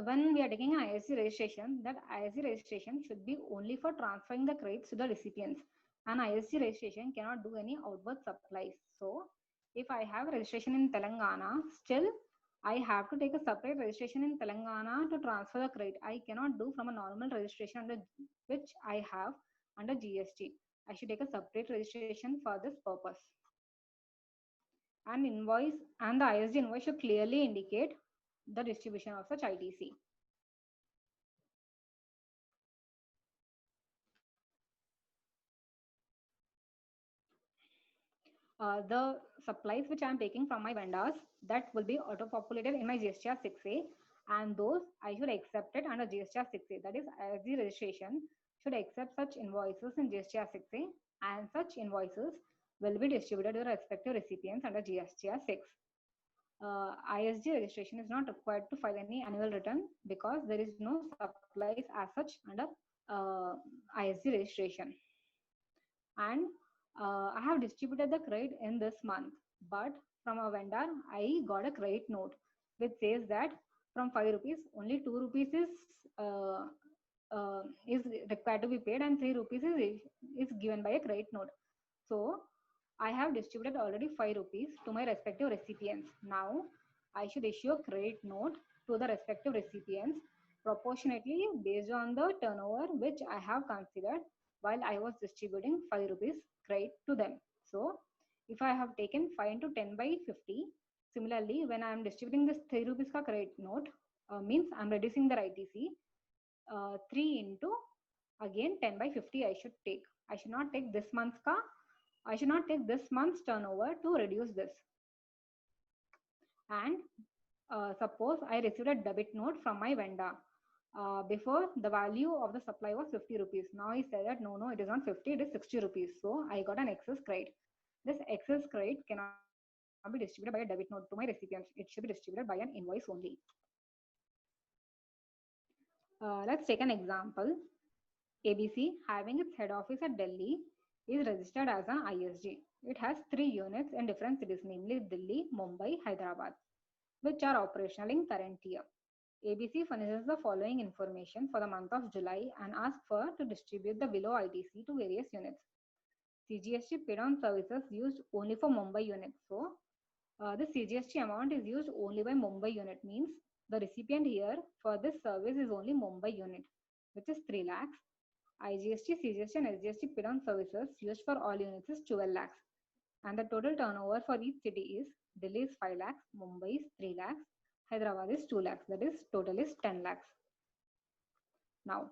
when we are taking an ISC registration, that ISC registration should be only for transferring the credits to the recipients. An ISC registration cannot do any outward supplies. So if I have registration in Telangana, still I have to take a separate registration in Telangana to transfer the credit. I cannot do from a normal registration under which I have under GST. I should take a separate registration for this purpose. And invoice and the ISD invoice should clearly indicate the distribution of such ITC. The supplies which I am taking from my vendors, that will be auto-populated in my GSTR 6A, and those I should accept it under GSTR 6A. That is, ISD registration should accept such invoices in GSTR 6A, and such invoices will be distributed to the respective recipients under GSTR 6. ISG registration is not required to file any annual return because there is no supplies as such under ISG registration. And I have distributed the credit in this month, but from a vendor I got a credit note which says that from 5 rupees only 2 rupees is required to be paid and 3 rupees is given by a credit note. So I have distributed already 5 rupees to my respective recipients. Now I should issue a credit note to the respective recipients proportionately based on the turnover which I have considered while I was distributing 5 rupees credit to them. So if I have taken 5 into 10 by 50, similarly when I am distributing this 3 rupees ka credit note, means I am reducing their ITC, 3 into again 10 by 50 I should take. I should not take this month's turnover to reduce this. And suppose I received a debit note from my vendor. Before the value of the supply was 50 rupees. Now he said that no, it is not 50, it is 60 rupees. So I got an excess credit. This excess credit cannot be distributed by a debit note to my recipients. It should be distributed by an invoice only. Let's take an example. ABC, having its head office at Delhi, is registered as an ISG. It has 3 units in different cities, namely Delhi, Mumbai, Hyderabad, which are operational in current year. ABC furnishes the following information for the month of July and asks for to distribute the below ITC to various units. CGST paid on services used only for Mumbai unit. So the CGST amount is used only by Mumbai unit, means the recipient here for this service is only Mumbai unit, which is 3 lakhs. IGST, CGST and SGST paid on services used for all units is 12 lakhs. And the total turnover for each city is Delhi is 5 lakhs, Mumbai is 3 lakhs, Hyderabad is 2 lakhs, that is total is 10 lakhs. Now,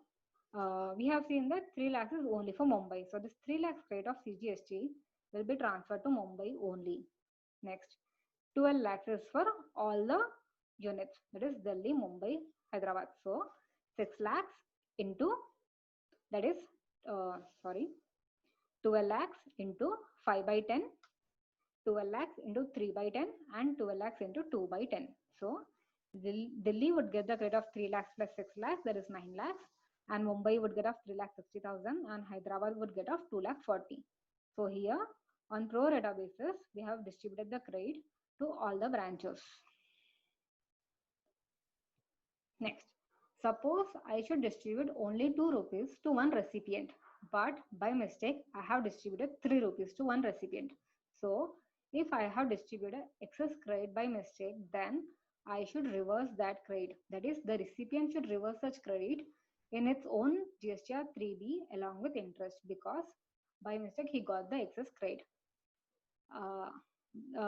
we have seen that 3 lakhs is only for Mumbai. So this 3 lakhs rate of CGST will be transferred to Mumbai only. Next, 12 lakhs is for all the units, that is Delhi, Mumbai, Hyderabad. So 6 lakhs into, that is, 12 lakhs into 5 by 10, 12 lakhs into 3 by 10 and 12 lakhs into 2 by 10. So Delhi would get the credit of 3 lakhs plus 6 lakhs, that is 9 lakhs, and Mumbai would get of 3 lakh 60,000 and Hyderabad would get of 2 lakh 40. So here on pro rata basis, we have distributed the credit to all the branches. Next, suppose I should distribute only 2 rupees to one recipient, but by mistake I have distributed 3 rupees to one recipient. So if I have distributed excess credit by mistake, then I should reverse that credit. That is, the recipient should reverse such credit in its own GSTR 3B along with interest, because by mistake he got the excess credit,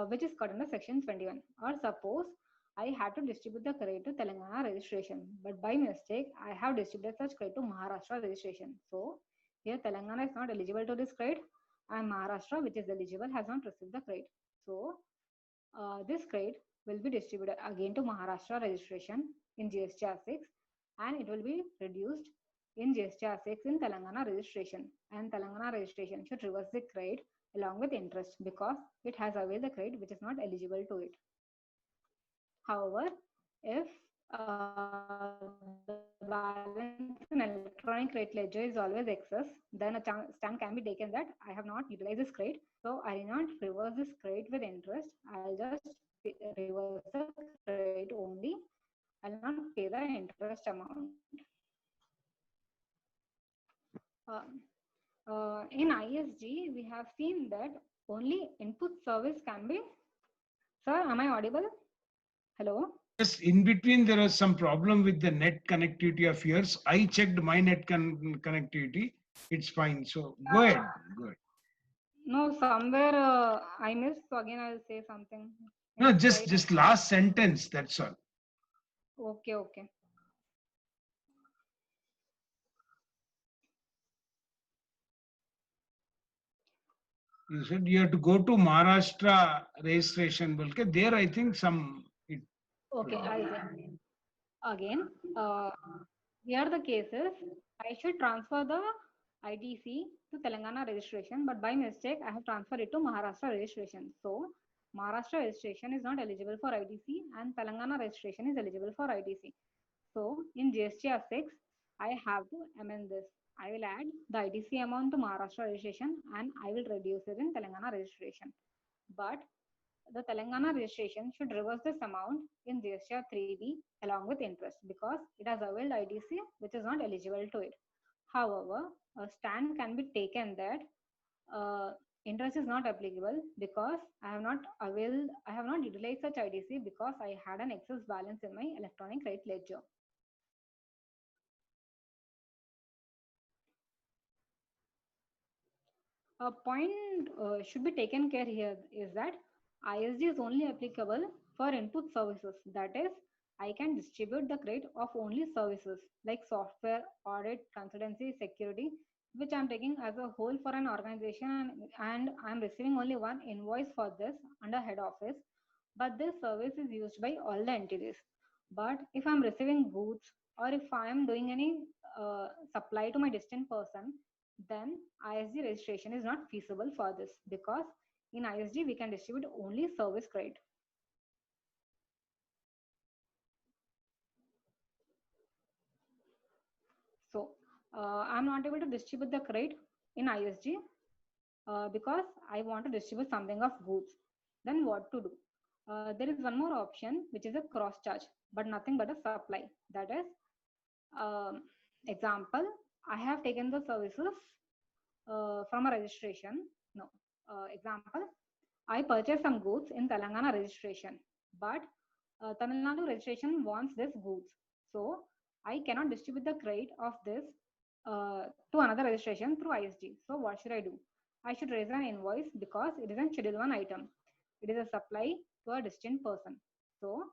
which is cut under section 21. Or suppose I had to distribute the credit to Telangana registration, but by mistake I have distributed such credit to Maharashtra registration. So here Telangana is not eligible to this credit and Maharashtra, which is eligible, has not received the credit. So this credit will be distributed again to Maharashtra registration in GSTR 6 and it will be reduced in GSTR 6 in Telangana registration, and Telangana registration should reverse the credit along with interest because it has availed the credit which is not eligible to it. However, if the balance in electronic credit ledger is always excess, then a stand can be taken that I have not utilized this credit, so I will not reverse this credit with interest. I'll just reverse the credit only. I'll not pay the interest amount. In ISG, we have seen that only input service can be. Sir, am I audible? Hello? Yes, in between there was some problem with the net connectivity of yours. I checked my net connectivity. It's fine. So go ahead. Go ahead. No, somewhere I missed. So again, I'll say something. No, just last sentence. That's all. Okay, okay. You said you have to go to Maharashtra registration. There, I think some. Okay, I'll say. Again, here the cases, I should transfer the ITC to Telangana registration, but by mistake, I have transferred it to Maharashtra registration. So, Maharashtra registration is not eligible for ITC and Telangana registration is eligible for ITC. So in GSTR 6, I have to amend this. I will add the ITC amount to Maharashtra registration and I will reduce it in Telangana registration. But the Telangana registration should reverse this amount in GSTR 3B along with interest because it has availed ITC which is not eligible to it. However, a stand can be taken that uh, interest is not applicable because I have not utilized such ITC because I had an excess balance in my electronic rate ledger. A point should be taken care here is that ISD is only applicable for input services. That is, I can distribute the credit of only services like software, audit, consultancy, security, which I'm taking as a whole for an organization and I'm receiving only one invoice for this under head office. But this service is used by all the entities. But if I'm receiving goods or if I am doing any supply to my distant person, then ISD registration is not feasible for this because in ISD we can distribute only service credit. So I'm not able to distribute the credit in ISD because I want to distribute something of goods. Then what to do? There is one more option which is a cross charge, but nothing but a supply. That is, um, example, I have taken the services from a registration. No, example, I purchased some goods in Telangana registration, but Tamil Nadu registration wants this goods. So I cannot distribute the credit of this to another registration through ISD. So what should I do? I should raise an invoice because it is a Schedule 1 item. It is a supply to a distant person. So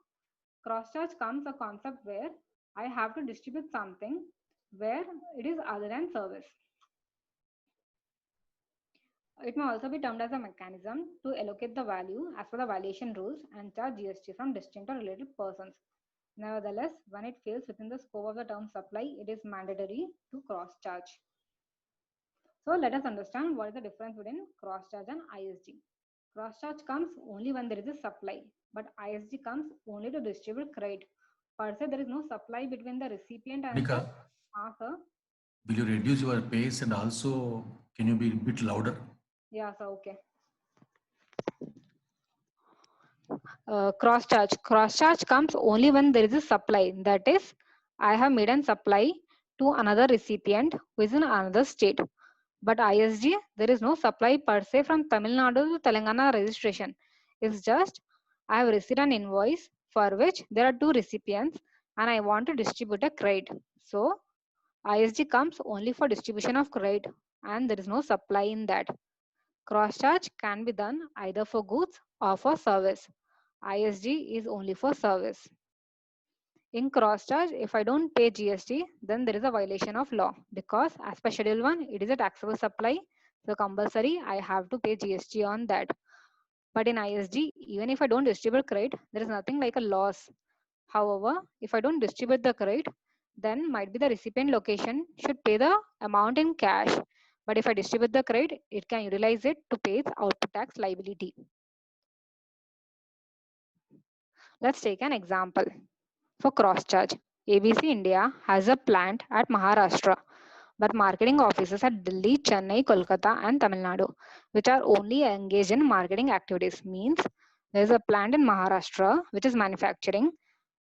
cross charge comes a concept where I have to distribute something where it is other than service. It may also be termed as a mechanism to allocate the value as per the valuation rules and charge GST from distinct or related persons. Nevertheless, when it falls within the scope of the term supply, it is mandatory to cross charge. So let us understand what is the difference between cross charge and ISD. Cross charge comes only when there is a supply, but ISD comes only to distribute credit. Per se, there is no supply between the recipient and Monica, the answer. will you reduce your pace and also can you be a bit louder? Yeah, so okay. Cross charge. Cross charge comes only when there is a supply. That is, I have made a supply to another recipient who is in another state. But ISD, there is no supply per se from Tamil Nadu to Telangana registration. It's just I have received an invoice for which there are two recipients and I want to distribute a credit. So ISD comes only for distribution of credit and there is no supply in that. Cross charge can be done either for goods or for service. ISD is only for service. In cross charge, if I don't pay GST, then there is a violation of law because as per Schedule 1, it is a taxable supply. So compulsory, I have to pay GST on that. But in ISD, even if I don't distribute credit, there is nothing like a loss. However, if I don't distribute the credit, then might be the recipient location should pay the amount in cash. But if I distribute the credit, it can utilize it to pay its output tax liability. Let's take an example. For cross charge, ABC India has a plant at Maharashtra, but marketing offices at Delhi, Chennai, Kolkata, and Tamil Nadu, which are only engaged in marketing activities. Means there is a plant in Maharashtra which is manufacturing,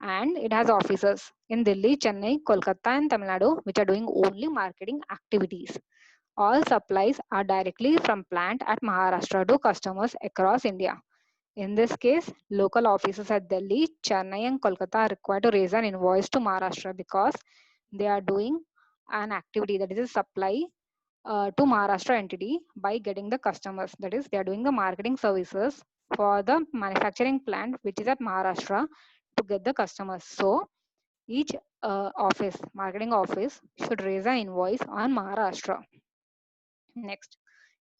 and it has offices in Delhi, Chennai, Kolkata, and Tamil Nadu, which are doing only marketing activities. All supplies are directly from plant at Maharashtra to customers across India. In this case, local offices at Delhi, Chennai, and Kolkata are required to raise an invoice to Maharashtra because they are doing an activity that is a supply to Maharashtra entity by getting the customers. That is, they are doing the marketing services for the manufacturing plant which is at Maharashtra to get the customers. So each marketing office should raise an invoice on Maharashtra. Next,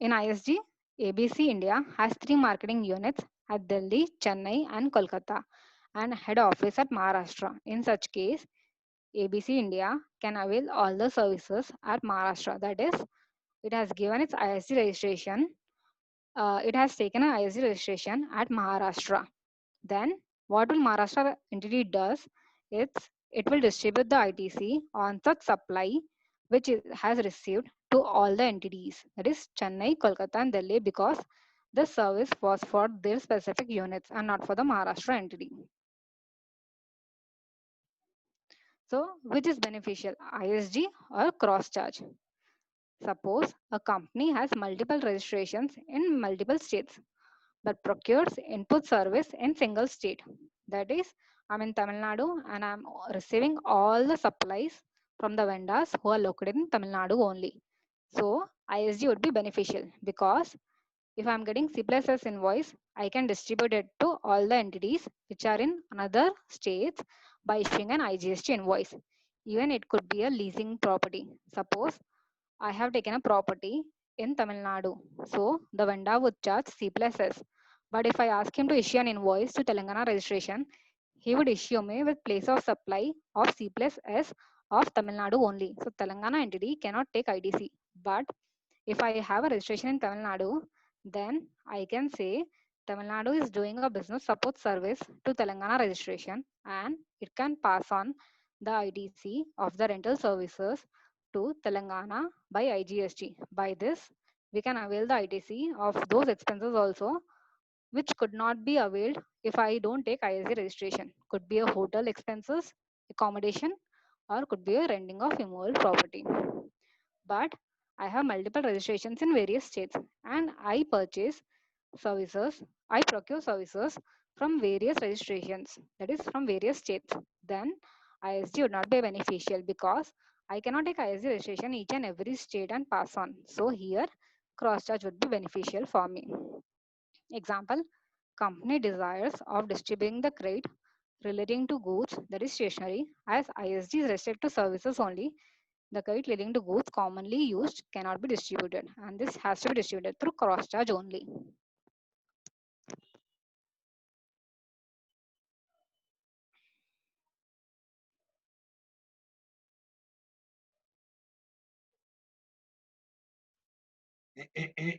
in ISD, ABC India has 3 marketing units at Delhi, Chennai, and Kolkata, and head office at Maharashtra. In such case, ABC India can avail all the services at Maharashtra. That is, it has given its ISD registration it has taken an ISD registration at Maharashtra. Then what will Maharashtra entity does? It will distribute the ITC on such supply which it has received to all the entities, that is Chennai, Kolkata and Delhi, because this service was for their specific units and not for the Maharashtra entity. So which is beneficial, ISD or cross charge? Suppose a company has multiple registrations in multiple states but procures input service in single state. That is, I'm in Tamil Nadu and I'm receiving all the supplies from the vendors who are located in Tamil Nadu only. So ISD would be beneficial because if I'm getting C plus S invoice, I can distribute it to all the entities which are in another states by issuing an IGST invoice. Even it could be a leasing property. Suppose I have taken a property in Tamil Nadu. So the vendor would charge C plus S. But if I ask him to issue an invoice to Telangana registration, he would issue me with place of supply of C plus S of Tamil Nadu only. So Telangana entity cannot take IDC. But if I have a registration in Tamil Nadu, then I can say Tamil Nadu is doing a business support service to Telangana registration and it can pass on the IDC of the rental services to Telangana by IGST. By this, we can avail the ITC of those expenses also, which could not be availed if I don't take ISD registration. Could be a hotel expenses, accommodation, or could be a renting of immovable property. But I have multiple registrations in various states and I procure services from various registrations, that is from various states. Then ISD would not be beneficial because I cannot take ISD registration each and every state and pass on. So here cross charge would be beneficial for me. Example, company desires of distributing the credit relating to goods, that is stationery, as ISD is restricted to services only. The credit relating to goods commonly used cannot be distributed, and this has to be distributed through cross charge only.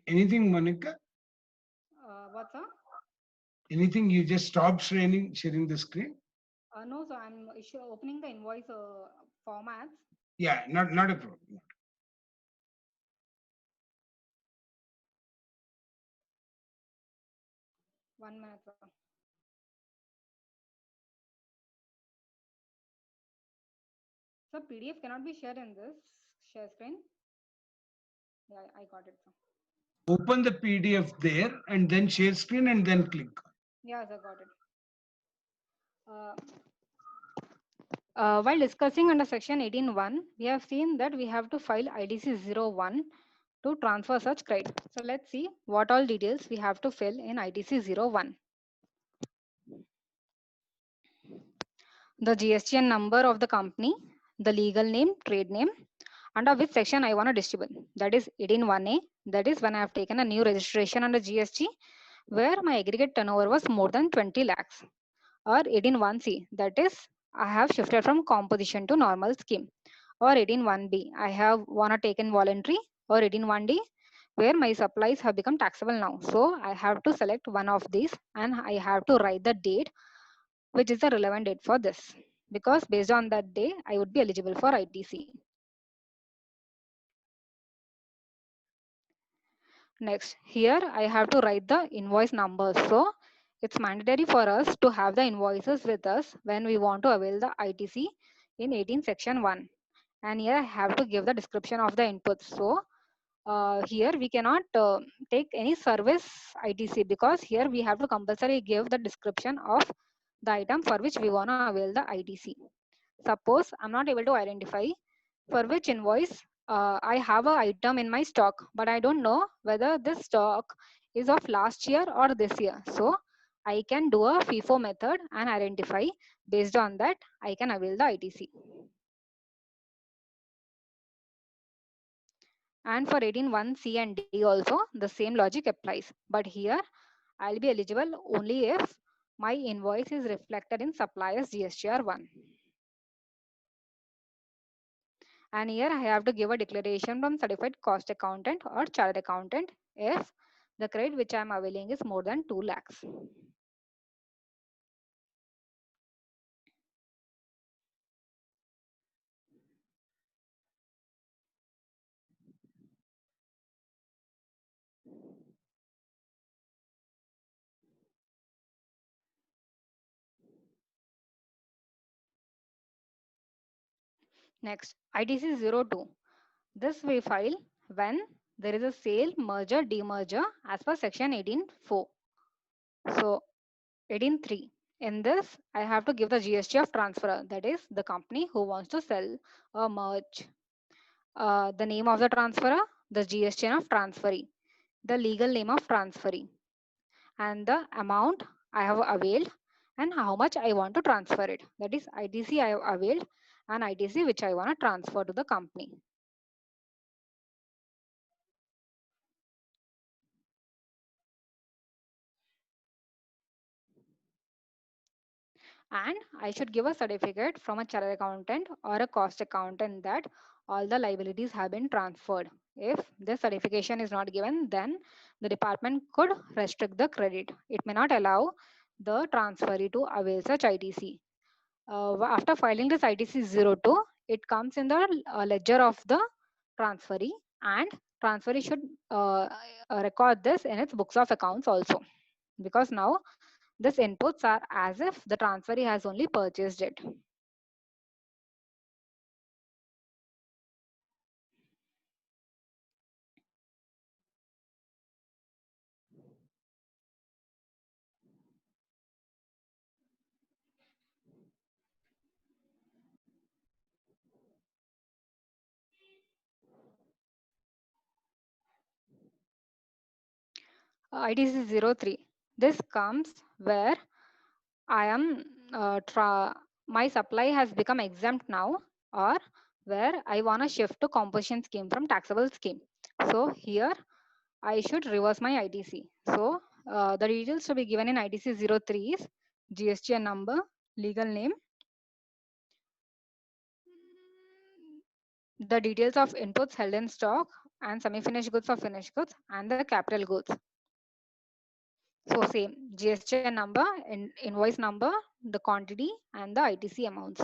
Anything, Monica? What's up? Anything? You just stopped sharing the screen? No, so I'm opening the invoice formats. Yeah, not a problem. 1 minute. Sir. So PDF cannot be shared in this share screen. Yeah, I got it. Sir. Open the PDF there and then share screen and then click. Yes, I got it. While discussing under section 18.1, we have seen that we have to file IDC 01 to transfer such credit. So let's see what all details we have to fill in IDC 01. The GSTN number of the company, the legal name, trade name, under which section I want to distribute. That is 18.1A. That is when I have taken a new registration under GST where my aggregate turnover was more than 20 lakhs. Or 18.1C. That is I have shifted from composition to normal scheme. Or 18.1B. I have wanna taken voluntary. Or 18.1D where my supplies have become taxable now. So I have to select one of these and I have to write the date which is the relevant date for this, because based on that day I would be eligible for ITC. Next, here I have to write the invoice numbers. So it's mandatory for us to have the invoices with us when we want to avail the ITC in 18 section 1. And here I have to give the description of the inputs. So here we cannot take any service ITC because here we have to compulsory give the description of the item for which we want to avail the ITC. Suppose I'm not able to identify for which invoice I have an item in my stock, but I don't know whether this stock is of last year or this year. So I can do a FIFO method and identify. Based on that, I can avail the ITC. And for 18.1C and D also, the same logic applies. But here, I'll be eligible only if my invoice is reflected in supplier's GSTR 1. And here I have to give a declaration from certified cost accountant or chartered accountant if the credit which I am availing is more than 2 lakhs. Next, ITC 02. This we file when there is a sale, merger, demerger as per section 18.4. So 18.3. In this, I have to give the GST of transferor, that is the company who wants to sell or merge. The name of the transferor, the GST of transferee, the legal name of transferee, and the amount I have availed and how much I want to transfer it. That is ITC I have availed and ITC which I want to transfer to the company. And I should give a certificate from a chartered accountant or a cost accountant that all the liabilities have been transferred. If this certification is not given, then the department could restrict the credit. It may not allow the transferee to avail such ITC. After filing this ITC 02, it comes in the ledger of the transferee, and transferee should record this in its books of accounts also, because now these inputs are as if the transferee has only purchased it. ITC 03. This comes where I am my supply has become exempt now, or where I want to shift to composition scheme from taxable scheme. So here I should reverse my ITC. So the details to be given in ITC 03 is GST number, legal name, the details of inputs held in stock and semi-finished goods or finished goods, and the capital goods. So same GST number, invoice number, the quantity, and the ITC amounts.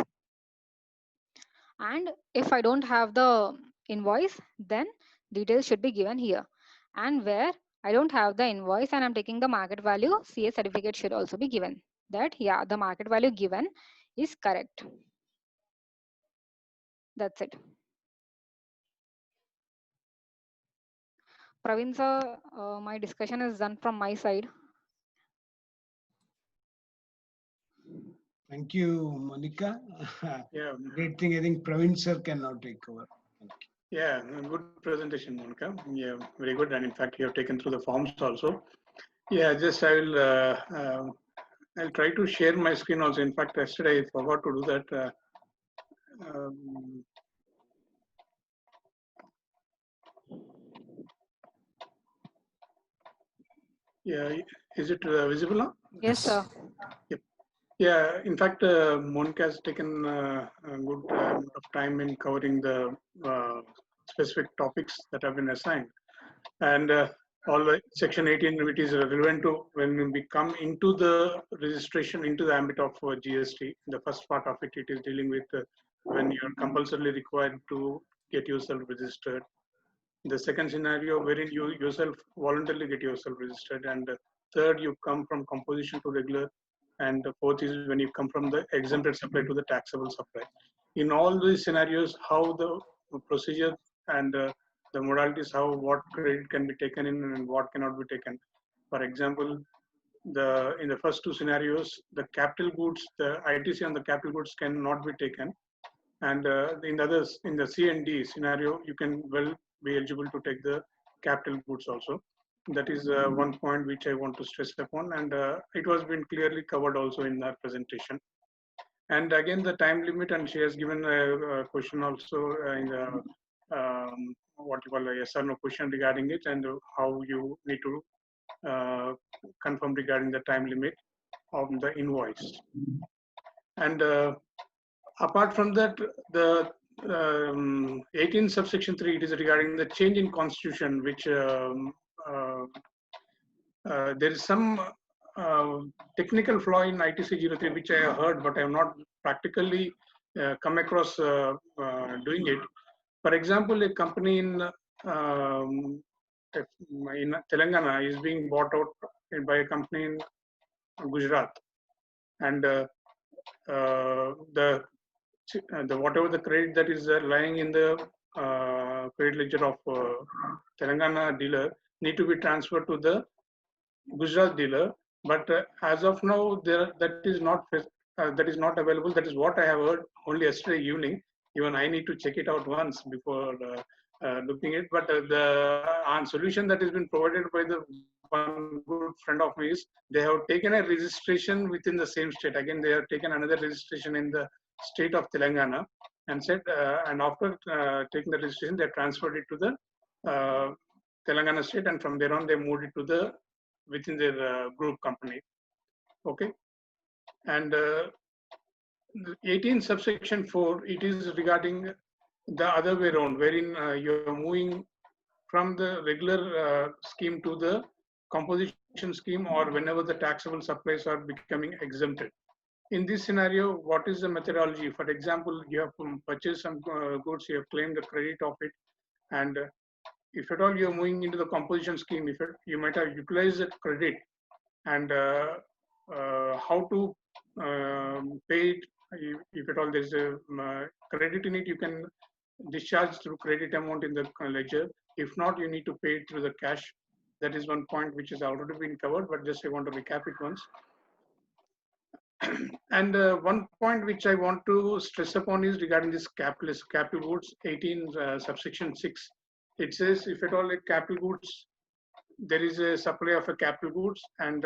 And if I don't have the invoice, then details should be given here. And where I don't have the invoice and I'm taking the market value, CA certificate should also be given. That yeah, the market value given is correct. That's it. Praveen sir, my discussion is done from my side. Thank you, Monica. Yeah. Great thing. I think Praveen sir can now take over. Yeah, good presentation, Monica. Yeah, very good. And in fact, you have taken through the forms also. Yeah, just I'll try to share my screen also. In fact, yesterday I forgot to do that. Yeah, is it visible now? Yes, sir. Yep. Yeah, in fact, Monica has taken a good amount of time in covering the specific topics that have been assigned. And all the section 18, which is relevant to when we come into the registration, into the ambit of GST. The first part of it, it is dealing with when you're compulsorily required to get yourself registered. The second scenario, wherein you yourself voluntarily get yourself registered. And third, you come from composition to regular. And the fourth is when you come from the exempted supply to the taxable supply. In all these scenarios, how the procedure and the modalities, how what credit can be taken in and what cannot be taken. For example, in the first two scenarios, the capital goods, the ITC on the capital goods cannot be taken. And in the others, in the C and D scenario, you can well be eligible to take the capital goods also. That is one point which I want to stress upon, and it was been clearly covered also in our presentation. And again, the time limit, and she has given a question also in the what you call a yes or no question regarding it, and how you need to confirm regarding the time limit of the invoice. And apart from that, the 18 subsection 3, it is regarding the change in constitution, which there is some technical flaw in ITC 03 which I have heard, but I have not practically come across doing it. For example, a company in Telangana is being bought out by a company in Gujarat, and the whatever the credit that is lying in the credit ledger of Telangana dealer need to be transferred to the Gujarat dealer. But as of now, that is not available. That is what I have heard only yesterday evening. Even I need to check it out once before looking at it. But the solution that has been provided by the one good friend of me is they have taken a registration within the same state. Again, they have taken another registration in the state of Telangana and said, and after taking the registration, they transferred it to the Telangana state, and from there on, they moved it to the within their group company. Okay, and 18 subsection 4, it is regarding the other way around, wherein you're moving from the regular scheme to the composition scheme, or whenever the taxable supplies are becoming exempted. In this scenario, what is the methodology? For example, you have purchased some goods, you have claimed the credit of it, and if at all you're moving into the composition scheme, you might have utilized that credit, and how to pay it. If at all there's a credit in it, you can discharge through credit amount in the ledger. If not, you need to pay it through the cash. That is one point which has already been covered, but just I want to recap it once. And one point which I want to stress upon is regarding this capital goods 18 subsection 6. It says if at all a capital goods, there is a supply of a capital goods, and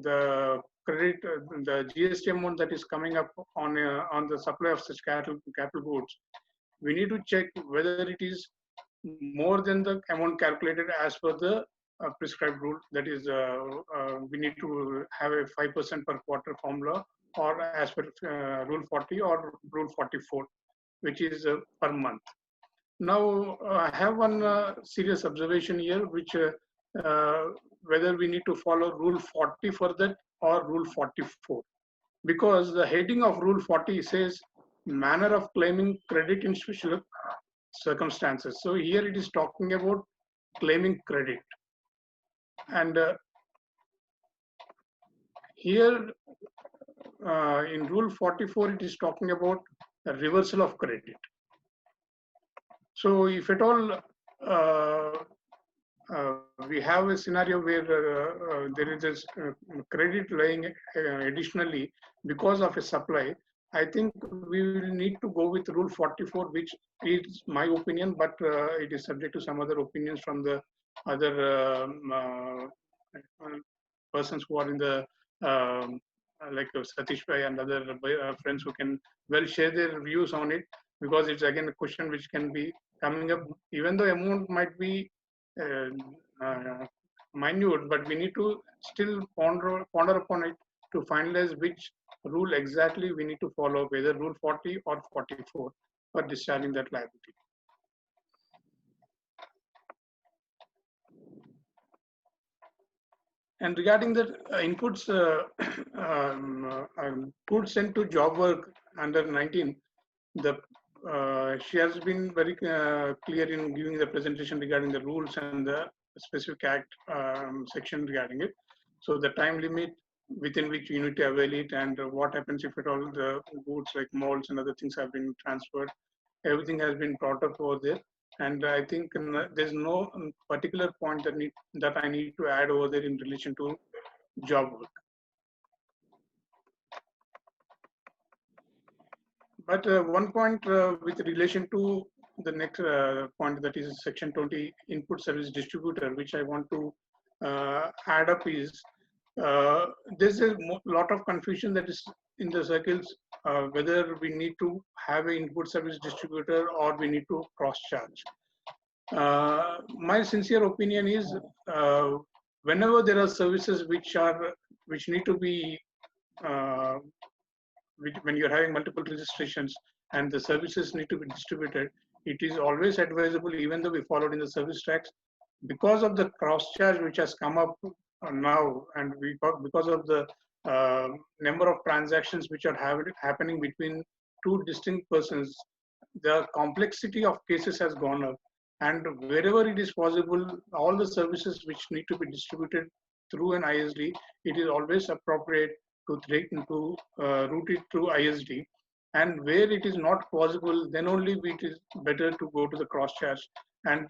the credit, the GST amount that is coming up on the supply of such capital goods, we need to check whether it is more than the amount calculated as per the prescribed rule. That is, we need to have a 5% per quarter formula, or as per Rule 40 or Rule 44, which is per month. Now, I have one serious observation here, which whether we need to follow Rule 40 for that or Rule 44, because the heading of Rule 40 says manner of claiming credit in special circumstances. So here it is talking about claiming credit, and here in Rule 44 it is talking about a reversal of credit. So if at all we have a scenario where there is this credit lying additionally because of a supply, I think we will need to go with Rule 44, which is my opinion, but it is subject to some other opinions from the other persons who are in the like Satish Bhai and other friends who can well share their views on it, because it's again a question which can be coming up, even though amount might be minute, but we need to still ponder upon it to finalize which rule exactly we need to follow, whether Rule 40 or 44 for discharging that liability. And regarding the inputs, goods sent to job work under 19, she has been very clear in giving the presentation regarding the rules and the specific act section regarding it. So the time limit within which you need to avail it, and what happens if at all the goods like molds and other things have been transferred, everything has been brought up over there. And I think there's no particular point that I need to add over there in relation to job work. But one point with relation to the next point, that is section 20, input service distributor, which I want to add up is, there's a lot of confusion that is in the circles, whether we need to have an input service distributor or we need to cross-charge. My sincere opinion is, whenever there are services which need to be, when you're having multiple registrations and the services need to be distributed, it is always advisable, even though we followed in the service tax, because of the cross charge which has come up now, and because of the number of transactions which are happening between two distinct persons, the complexity of cases has gone up. And wherever it is possible, all the services which need to be distributed through an ISD, it is always appropriate to route it through ISD. And where it is not possible, then only it is better to go to the cross charge. And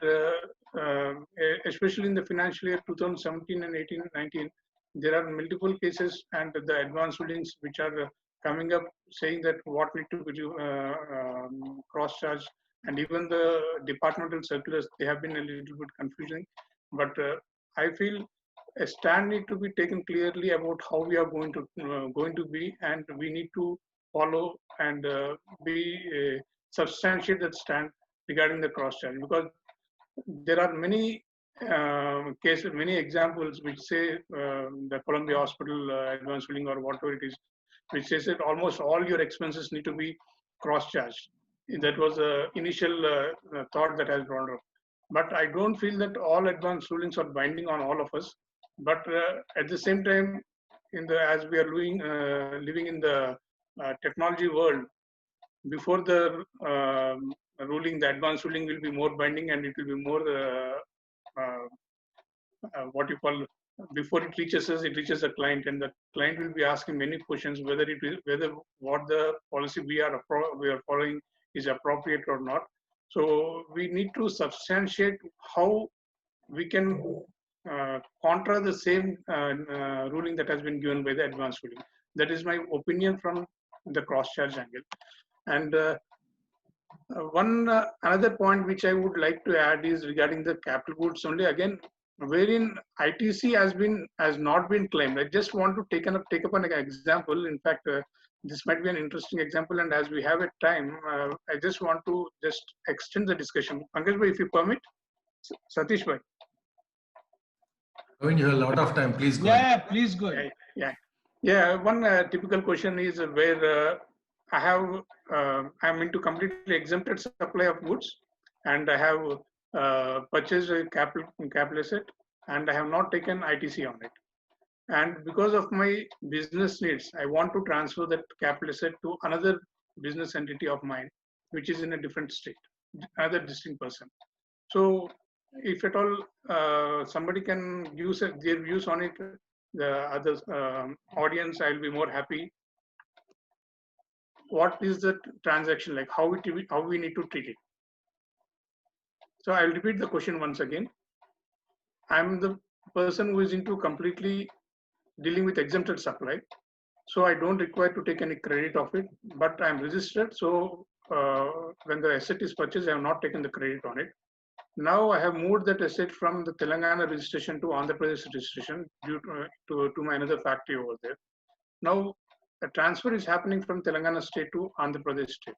especially in the financial year 2017 and 18, 19, there are multiple cases and the advance rulings which are coming up saying that what need to be cross charge, and even the departmental circulars, they have been a little bit confusing. But I feel a stand need to be taken clearly about how we are going to be, and we need to follow and substantiate that stand regarding the cross charge, because there are many cases, many examples which say the Columbia Hospital advance billing or whatever it is, which says that almost all your expenses need to be cross-charged. That was the initial thought that has brought up. But I don't feel that all advance rulings are binding on all of us. But at the same time, as we are living in the technology world, before the ruling, the advance ruling will be more binding, and it will be more what you call, before it reaches us, it reaches the client, and the client will be asking many questions whether what the policy we are following is appropriate or not. So we need to substantiate how we can contra the same ruling that has been given by the advance ruling. That is my opinion from the cross charge angle. And another point which I would like to add is regarding the capital goods only, again, wherein ITC has not been claimed. I just want to take up an example. In fact, this might be an interesting example, and as we have a time, I just want to extend the discussion. Pankaj bhai, if you permit. Satish bhai. I mean, you have a lot of time. Please go Yeah, ahead. please go ahead. Yeah. One typical question is where I'm into completely exempted supply of goods, and I have purchased a capital asset, and I have not taken ITC on it. And because of my business needs, I want to transfer that capital asset to another business entity of mine, which is in a different state, another distinct person. So if at all somebody can use their views on it, the other audience, I'll be more happy. What is the transaction like? How we need to treat it? So I'll repeat the question once again. I'm the person who is into completely dealing with exempted supply, so I don't require to take any credit of it, but I'm registered. So when the asset is purchased, I have not taken the credit on it. Now I have moved that asset from the Telangana registration to Andhra Pradesh registration due to my another factory over there. Now a transfer is happening from Telangana state to Andhra Pradesh state.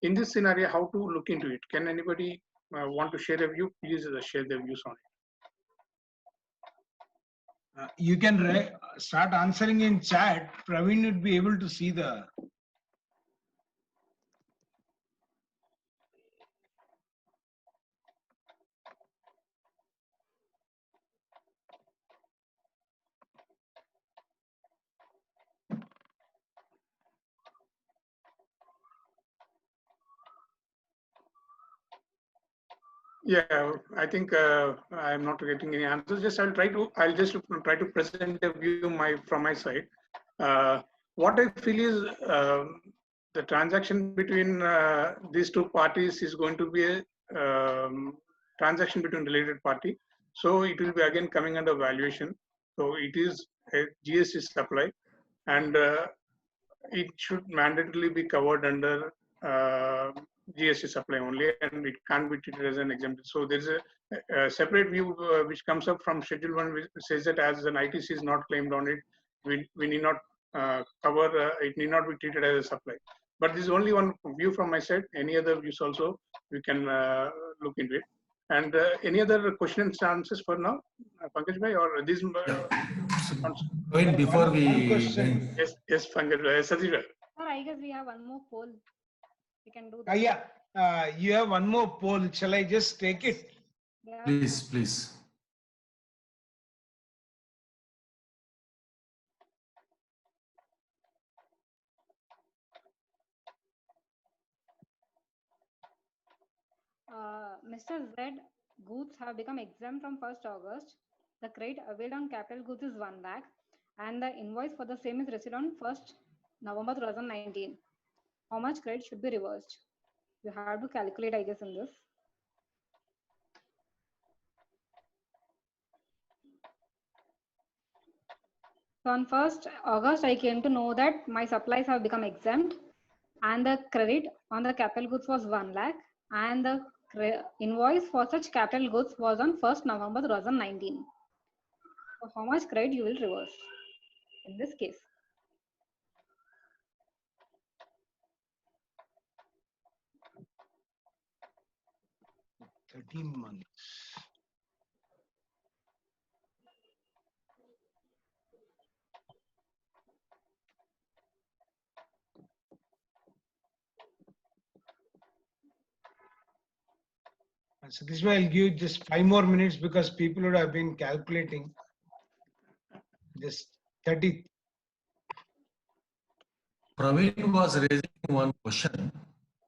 In this scenario, how to look into it? Can anybody want to share a view? Please share their views on it. You can start answering in chat. Praveen would be able to see the. Yeah, I think I'm not getting any answers. I'll just try to present a view from my side. What I feel is the transaction between these two parties is going to be a transaction between related party. So it will be again coming under valuation. So it is a GST supply, and it should mandatorily be covered under GST supply only, and it can't be treated as an exemption. So there's a separate view which comes up from Schedule 1, which says that as an ITC is not claimed on it, we need not cover, it need not be treated as a supply. But this is only one view from my side. Any other views also, we can look into it. And any other questions and answers for now, Pankaj bhai, or this? Before we. Yes, Pankaj bhai, Satish bhai. Sir, I guess we have one more poll. We can do that. Yeah, you have one more poll. Shall I just take it? Yeah. Please. Mr. Z goods have become exempt from 1st August. The credit availed on capital goods is 1 lakh and the invoice for the same is received on 1st November 2019. How much credit should be reversed? You have to calculate, I guess, in this. So on 1st August, I came to know that my supplies have become exempt and the credit on the capital goods was 1 lakh and the invoice for such capital goods was on 1st November 2019. So how much credit you will reverse in this case? months. So this way I'll give just 5 more minutes because people would have been calculating. Just 30. Praveen was raising one question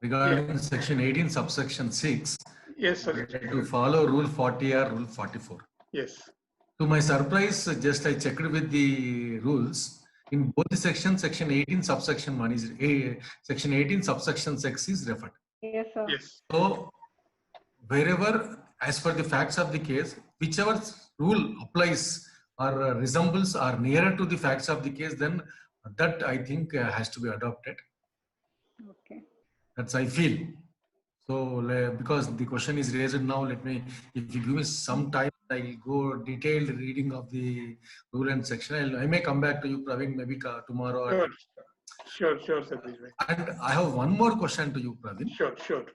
regarding section 18 subsection 6 Yes, sir. to follow rule 40 or rule 44. Yes. To my surprise, just I checked with the rules. In both the sections, section 18 subsection 1 is section 18 subsection 6 is referred. Yes, sir. Yes. So wherever, as per the facts of the case, whichever rule applies or resembles or nearer to the facts of the case, then that I think has to be adopted. Okay. That's I feel. So because the question is raised now, let me, if you give me some time, I'll go detailed reading of the rule and section. I may come back to you, Praveen, maybe tomorrow. Or Sure, Satish bhai. And I have one more question to you, Praveen. Sure.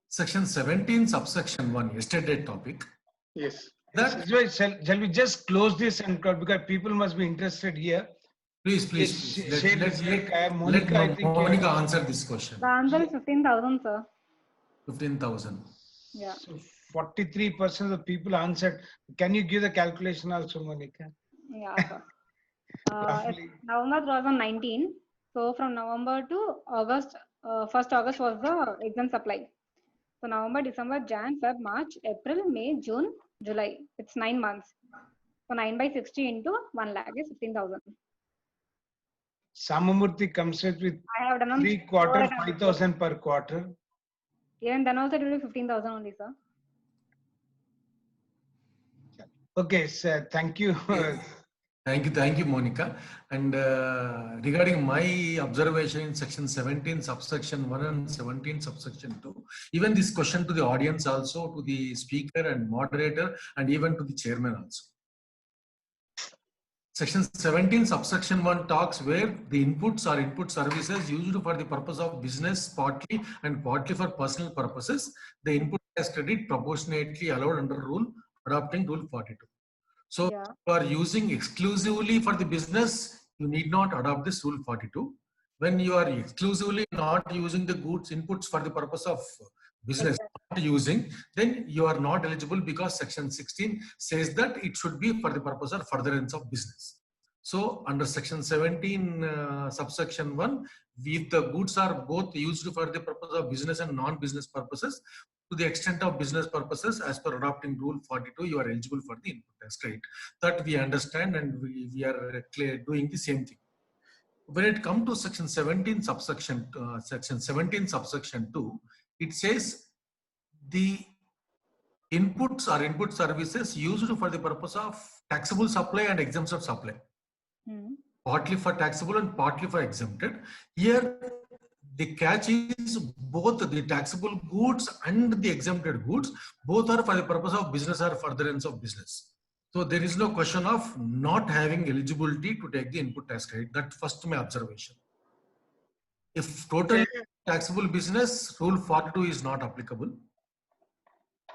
Section 17, subsection 1, yesterday topic. Yes. That, Shall we just close this and because people must be interested here. please. Let Monica answer this question. The answer is 15,000, sir. 15,000. Yeah. So 43% of the people answered. Can you give the calculation also, Monica? Yeah, sir. It's November 2019. So from November to August, 1st August was the exam supply. So November, December, Jan, Feb, March, April, May, June, July. It's 9 months. So 9 by 60 into 1 lakh is 15,000. Samamurthy comes with I have done 3 quarter, 5,000 per quarter. Even then also it will be 15,000 only, sir. Okay, sir. Thank you. Thank you, Monica. And regarding my observation in section 17, subsection 1 and 17, subsection 2, even this question to the audience also, to the speaker and moderator, and even to the chairman also. Section 17, subsection 1 talks where the inputs are input services used for the purpose of business partly and partly for personal purposes. The input tax credit proportionately allowed under rule, adopting rule 42. So Yeah. if you are using exclusively for the business, you need not adopt this rule 42. When you are exclusively not using the goods inputs for the purpose of business, not using, then you are not eligible because section 16 says that it should be for the purpose or furtherance of business. So under section 17, subsection 1, if the goods are both used for the purpose of business and non-business purposes, to the extent of business purposes, as per adopting rule 42, you are eligible for the input tax credit. That we understand, and we are doing the same thing. When it comes to section 17, subsection 2, it says the inputs are input services used for the purpose of taxable supply and exemption supply. Partly for taxable and partly for exempted. Here, the catch is both the taxable goods and the exempted goods, both are for the purpose of business or furtherance of business. So there is no question of not having eligibility to take the input tax credit. That first my observation. If total taxable business, rule 42 is not applicable.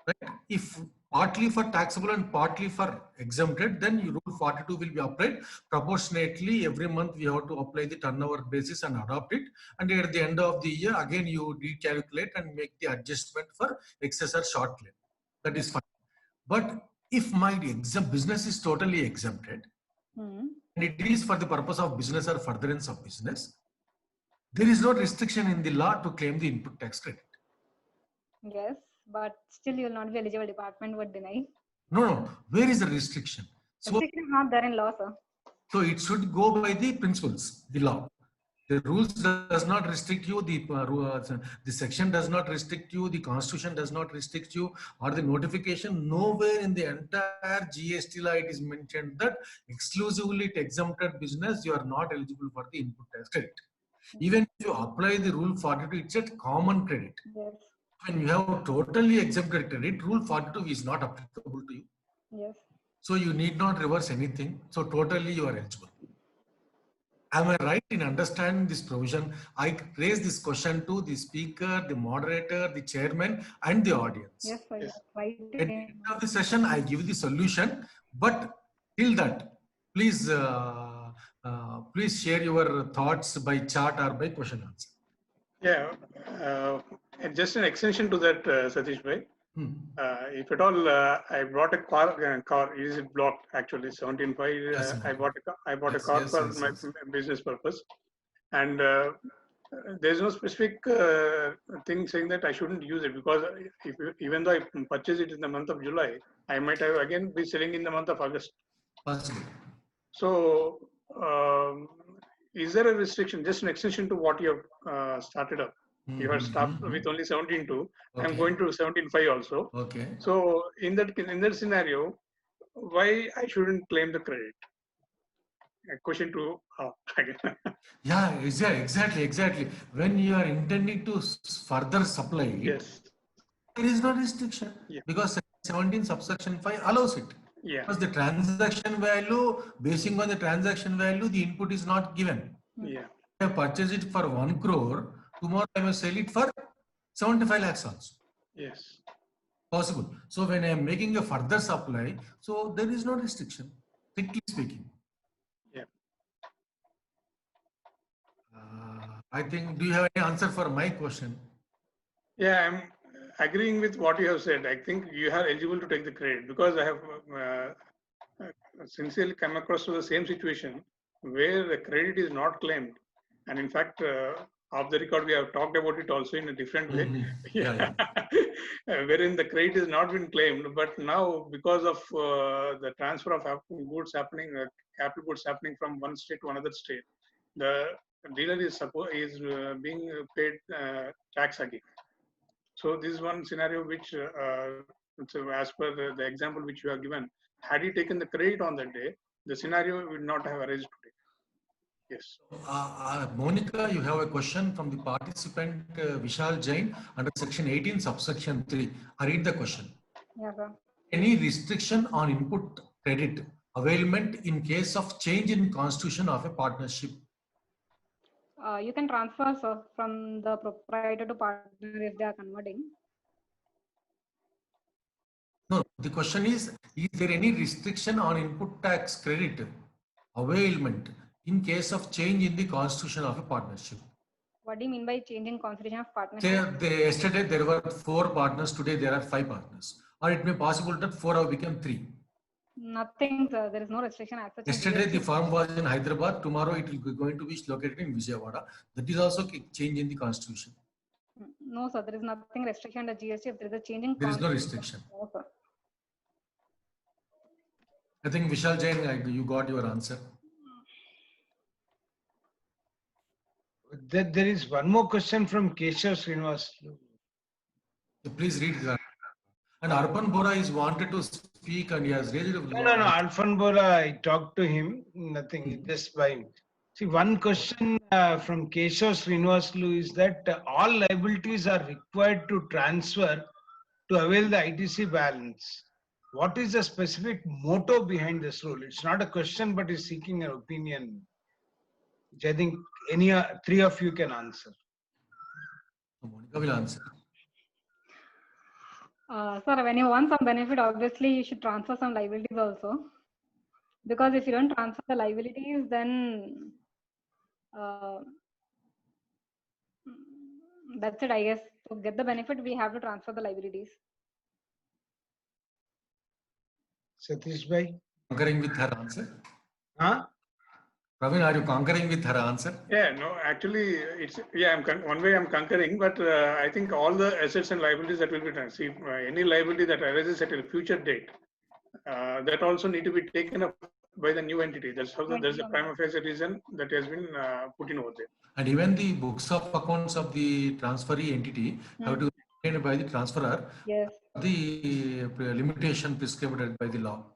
Right? If partly for taxable and partly for exempted, then rule 42 will be applied proportionately. Every month we have to apply the turnover basis and adopt it. And at the end of the year, again you recalculate and make the adjustment for excess or short claim. That is fine. But if my business is totally exempted, and it is for the purpose of business or furtherance of business, there is no restriction in the law to claim the input tax credit. Yes, but still you will not be eligible. Department would deny. No. Where is the restriction? So, Restriction is not there in law, sir. so it should go by the principles, the law. The rules does not restrict you. The section does not restrict you. The constitution does not restrict you, or the notification. Nowhere in the entire GST law it is mentioned that exclusively to exempted business you are not eligible for the input tax credit. Even if you apply the rule 42, it's a common credit. Yes. When you have totally exempted credit, rule 42 is not applicable to you. Yes. So you need not reverse anything. So totally you are eligible. Am I right in understanding this provision? I raise this question to the speaker, the moderator, the chairman, and the audience. Yes, sir. Yes. Right. At the end of the session, I give the solution. But till that, please, please share your thoughts by chat or by question answer. Yeah, and just an extension to that, Satish bhai. If at all, I brought a car is it blocked actually 17.5. Yes, I bought a Yes, car yes, for yes, my yes. business purpose, and there's no specific thing saying that I shouldn't use it, because even though I purchase it in the month of July, I might have again be selling in the month of August. Possible. So, is there a restriction? Just an extension to what you have started up. You have stopped with only 17.2. I'm Okay. going to 17.5 also. Okay. So in that scenario, why I shouldn't claim the credit? A question to again. Yeah, exactly. When you are intending to further supply it, Yes. there is no restriction, Yeah. because 17 subsection 5 allows it. Yeah. Because the transaction value, basing on the transaction value, the input is not given. Yeah. I purchase it for 1 crore, tomorrow I may sell it for 75 lakhs also. Yes. Possible. So when I am making a further supply, so there is no restriction, strictly speaking. Yeah. I think, do you have any answer for my question? Yeah, I'm agreeing with what you have said. I think you are eligible to take the credit, because I have sincerely come across to the same situation where the credit is not claimed, and in fact, off the record we have talked about it also in a different way. Yeah. Wherein the credit is not been claimed, but now because of the transfer of goods happening, capital goods happening from one state to another state, the dealer is being paid tax again. So this is one scenario which, so as per the example which you have given, had he taken the credit on that day, the scenario would not have arisen today. Yes. Monica, you have a question from the participant Vishal Jain under section 18, subsection 3. I read the question. Yeah, sir. Any restriction on input credit availment in case of change in constitution of a partnership? You can transfer, sir, from the proprietor to partner if they are converting. No, the question is there any restriction on input tax credit availment in case of change in the constitution of a partnership? What do you mean by changing constitution of partnership? Yesterday there were 4 partners, today there are 5 partners. Or it may be possible that 4 have become 3. Nothing, sir. There is no restriction as such. Yesterday the firm was in Hyderabad, tomorrow it will be going to be located in Vijayawada. That is also a change in the constitution. No, sir. There is nothing restriction under GST. If there is a change in There is no constitution. restriction. No, sir. I think Vishal Jain, you got your answer. There is one more question from Keshav Srinivas. So please read that. And Arpan Bora is wanted to speak and he has raised it. No. Alfan Bora, I talked to him. Nothing, just by him. See, one question from Keshav Srinivaslu is that all liabilities are required to transfer to avail the ITC balance. What is the specific motto behind this rule? It's not a question, but is seeking an opinion, which I think any 3 of you can answer. Monica will answer. Sir, when you want some benefit, obviously you should transfer some liabilities also. Because if you don't transfer the liabilities, then that's it, I guess. To get the benefit, we have to transfer the liabilities. Satish bhai? Concurring with her answer. Huh? Praveen, are you concurring with her answer? Yeah, no, actually, one way I'm concurring, but I think all the assets and liabilities that will be done. See, any liability that arises at a future date, that also need to be taken up by the new entity. That's how there's a prima facie reason that has been put in over there. And even the books of accounts of the transferee entity have to be maintained by the transferor. Yes. The limitation prescribed by the law.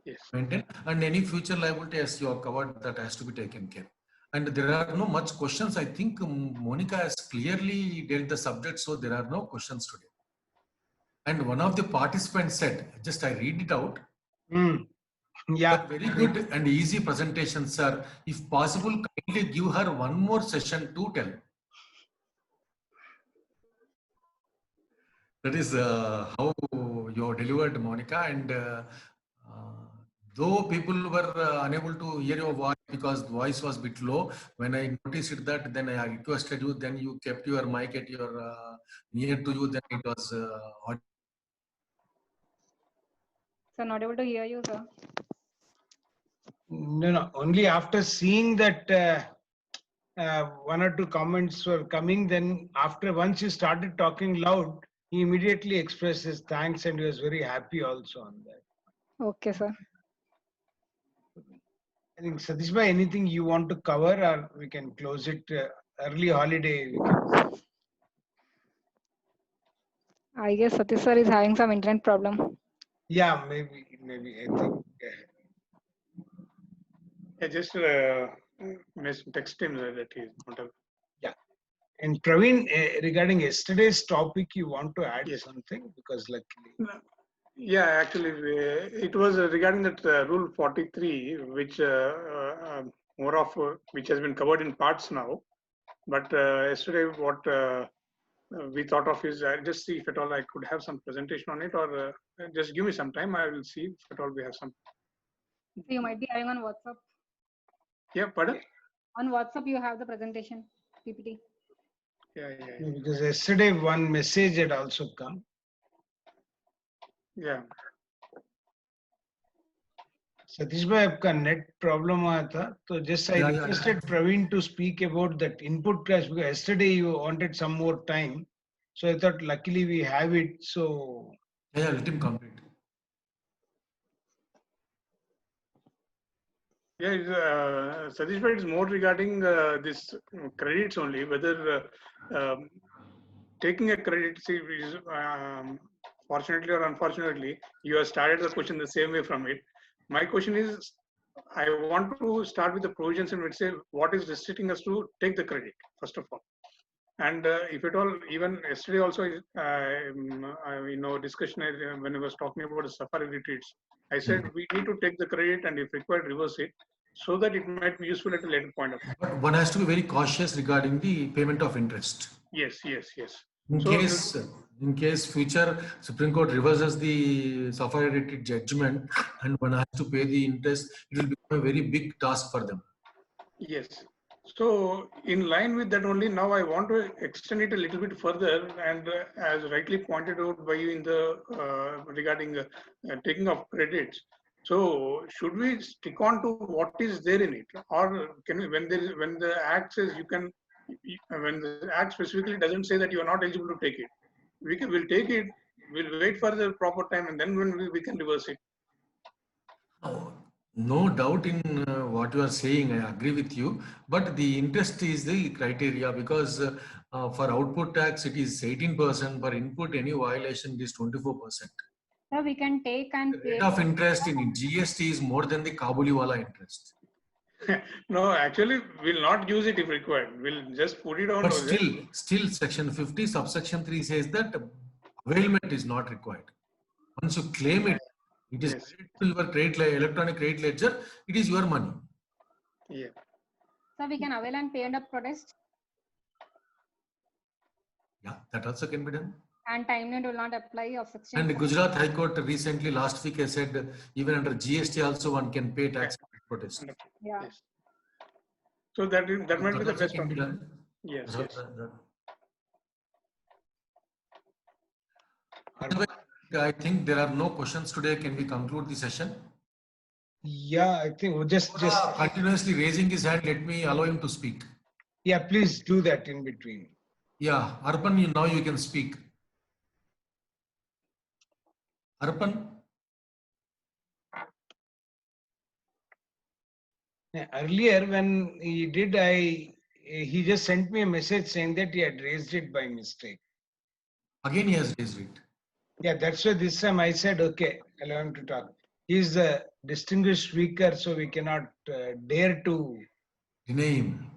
Yes. Maintain, and any future liability as you have covered, that has to be taken care. And there are no much questions. I think Monica has clearly dealt the subject, so there are no questions today. And one of the participants said, just I read it out. Yeah. Very good and easy presentation, sir. If possible, kindly give her one more session to tell. That is how you delivered, Monica. And though people were unable to hear your voice because the voice was a bit low, when I noticed that, then I requested you, then you kept your mic at your near to you, then it was audible. So not able to hear you, sir. No. Only after seeing that one or two comments were coming, then once you started talking loud, he immediately expressed his thanks and he was very happy also on that. Okay, sir. I think Satish bhai, anything you want to cover, or we can close it? Early holiday. We can... I guess Satish sir is having some internet problem. Yeah, maybe. I think. I just text him that he is not available. Yeah. And Praveen, regarding yesterday's topic, you want to add something? Because luckily. Yeah, actually, it was regarding that Rule 43, which more of which has been covered in parts now. But yesterday, what we thought of is I'll just see if at all I could have some presentation on it, or just give me some time. I will see if at all we have some. So you might be having on WhatsApp. Yeah, pardon? On WhatsApp, you have the presentation PPT. Yeah. Because yesterday one message had also come. Yeah. Satish bhai, आपका net problem आया था, तो just I requested Praveen to speak about that input class because yesterday you wanted some more time, so I thought luckily we have it. So yeah, let him complete. Yeah, Satish bhai, it's more regarding this credits only. Whether taking a credit, see, fortunately or unfortunately, you have started the question the same way from it. My question is, I want to start with the provisions and say what is restricting us to take the credit, first of all. And if at all, even yesterday also, discussion when I was talking about the safari retreats, I said we need to take the credit and if required, reverse it, so that it might be useful at a later point of time. But one has to be very cautious regarding the payment of interest. Yes. In case future Supreme Court reverses the safari retreat judgment and one has to pay the interest, it will become a very big task for them. Yes. So in line with that only, now I want to extend it a little bit further, and as rightly pointed out by you in the regarding taking of credits. So should we stick on to what is there in it, or can we, when the Act says you can, when the Act specifically doesn't say that you are not eligible to take it, we'll take it, we'll wait for the proper time, and then when we can reverse it. No doubt in what you are saying, I agree with you, but the interest is the criteria because for output tax it is 18%, for input any violation it is 24%. So we can take and the rate of interest in GST is more than the Kabuliwala interest. No, actually we'll not use it if required. We'll just put it on. But still section 50 subsection 3 says that availment is not required. Once you claim it, it is to your electronic credit ledger, it is your money. Yeah. So we can avail and pay under protest. Yeah, that also can be done. And time limit will not apply of section. And the Gujarat High Court recently last week has said even under GST also one can pay tax protest. Yeah. Yes. So that might be the best can be option. done. Yes. I think there are no questions today. Can we conclude the session? Yeah, I think just Continuously raising his hand, let me allow him to speak. yeah, please do that in between. Yeah, Arpan, now you can speak. Arpan? Yeah, earlier when he did, he just sent me a message saying that he had raised it by mistake. Again, he has raised it. Yeah, that's why this time I said, okay, allow him to talk. He's a distinguished speaker, so we cannot dare to. Deny him.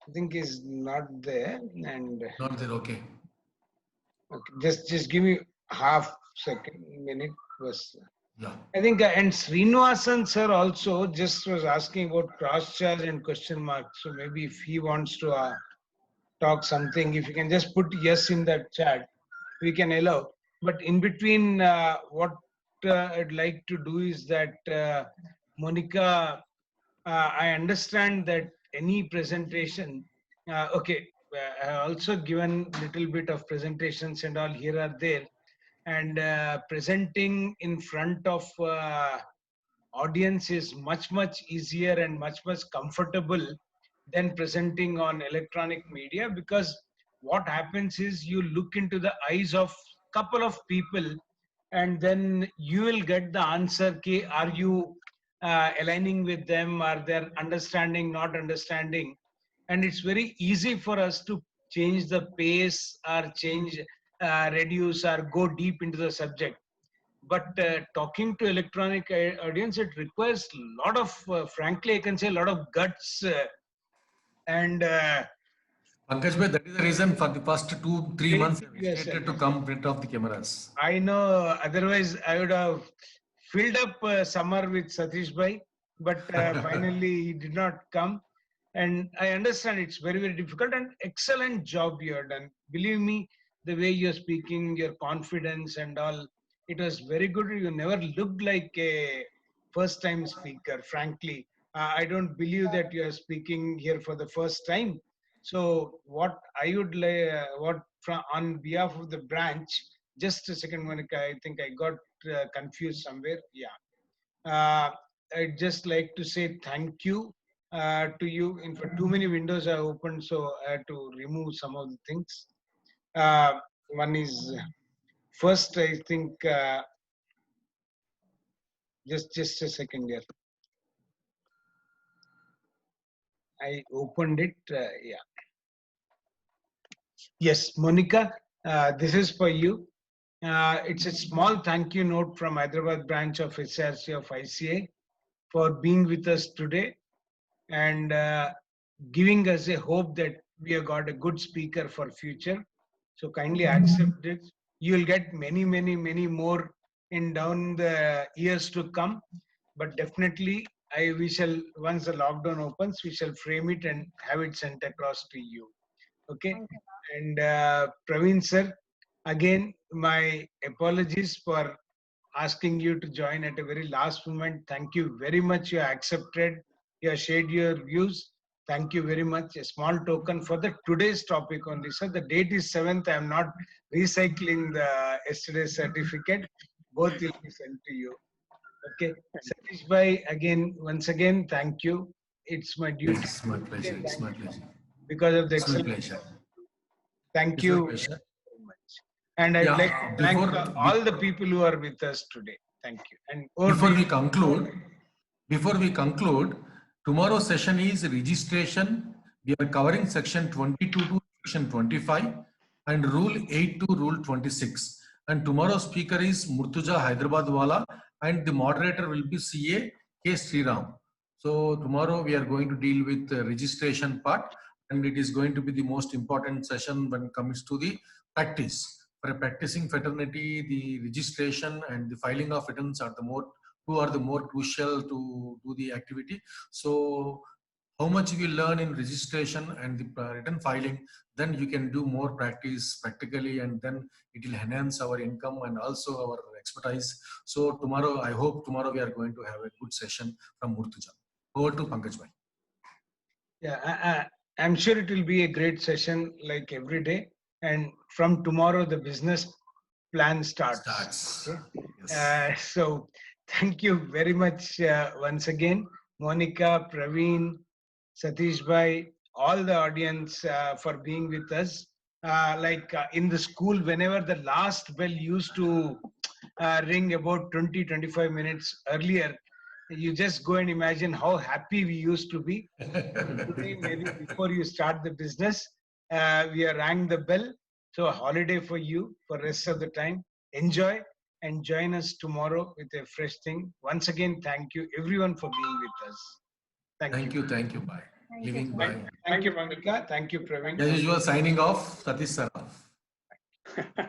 I think he's not there, and Not there, okay. okay, just give me half second, minute was. Yeah. I think, and Srinivasan sir also just was asking about cross charge and question mark. So maybe if he wants to talk something, if you can just put yes in that chat, we can allow. But in between, what I'd like to do is that Monica, I understand that any presentation, okay, I also given little bit of presentations and all here are there, and presenting in front of audience is much easier and much comfortable than presenting on electronic media, because what happens is you look into the eyes of couple of people and then you will get the answer ki, are you aligning with them, are they understanding, not understanding, and it's very easy for us to change the pace or change, reduce or go deep into the subject. But talking to electronic audience, it requires a lot of, frankly I can say, a lot of guts, and Pankaj bhai, that is the reason for the past 2-3 months I've yes, hesitated to come print off the cameras. I know, otherwise I would have filled up summer with Satish Bhai, but finally he did not come. And I understand it's very difficult, and excellent job you have done. Believe me, the way you're speaking, your confidence and all, it was very good. You never looked like a first time speaker, frankly. I don't believe that you are speaking here for the first time. So what I would like, what from on behalf of the branch, just a second, Monica, I think I got confused somewhere. Yeah. I'd just like to say thank you to you. In fact, too many windows are open, so I had to remove some of the things. One is first, I think, just a second here. I opened it. Yeah. Yes, Monica, this is for you. It's a small thank you note from Hyderabad branch of SRC of ICA for being with us today and giving us a hope that we have got a good speaker for future. So kindly accept it. You will get many more in down the years to come. But definitely, we shall, once the lockdown opens, we shall frame it and have it sent across to you. Okay. And Praveen sir, again, my apologies for asking you to join at a very last moment. Thank you very much. You accepted, you have shared your views. Thank you very much. A small token for the today's topic only. So the date is 7th. I am not recycling the yesterday's certificate. Both will be sent to you. Okay. Satish Bhai, again, once again, thank you. It's my duty. It's my pleasure. It's my pleasure. Because of the It's my excellent. pleasure. Thank It's you my very pleasure. much. And I'd Yeah, like to thank all the people who are with us today. Thank you. And before we conclude, tomorrow's session is registration. We are covering section 22 to section 25 and rule 8 to rule 26. And tomorrow's speaker is Murtuja Hyderabadwala and the moderator will be CA K. Sriram. So tomorrow we are going to deal with the registration part, and it is going to be the most important session when it comes to the practice. For a practicing fraternity, the registration and the filing of returns are the more crucial to do the activity. So how much you will learn in registration and the return filing, then you can do more practice practically, and then it will enhance our income and also our expertise. So tomorrow, I hope tomorrow we are going to have a good session from Murtuja. Over to Pankaj Bhai. Yeah, I'm sure it will be a great session like every day. And from tomorrow, the business plan starts. Okay? Yes. So thank you very much once again, Monica, Praveen, Satish Bhai, all the audience for being with us. In the school, whenever the last bell used to ring about 20-25 minutes earlier, you just go and imagine how happy we used to be. Today, maybe before you start the business, we are rang the bell. So a holiday for you for rest of the time. Enjoy and join us tomorrow with a fresh thing. Once again, thank you everyone for being with us. Thank you. Thank you. Bye. Thank you, Living sir. by. Thank you, Monica. Thank you, Praveen. As usual, signing off, Satish Saraf.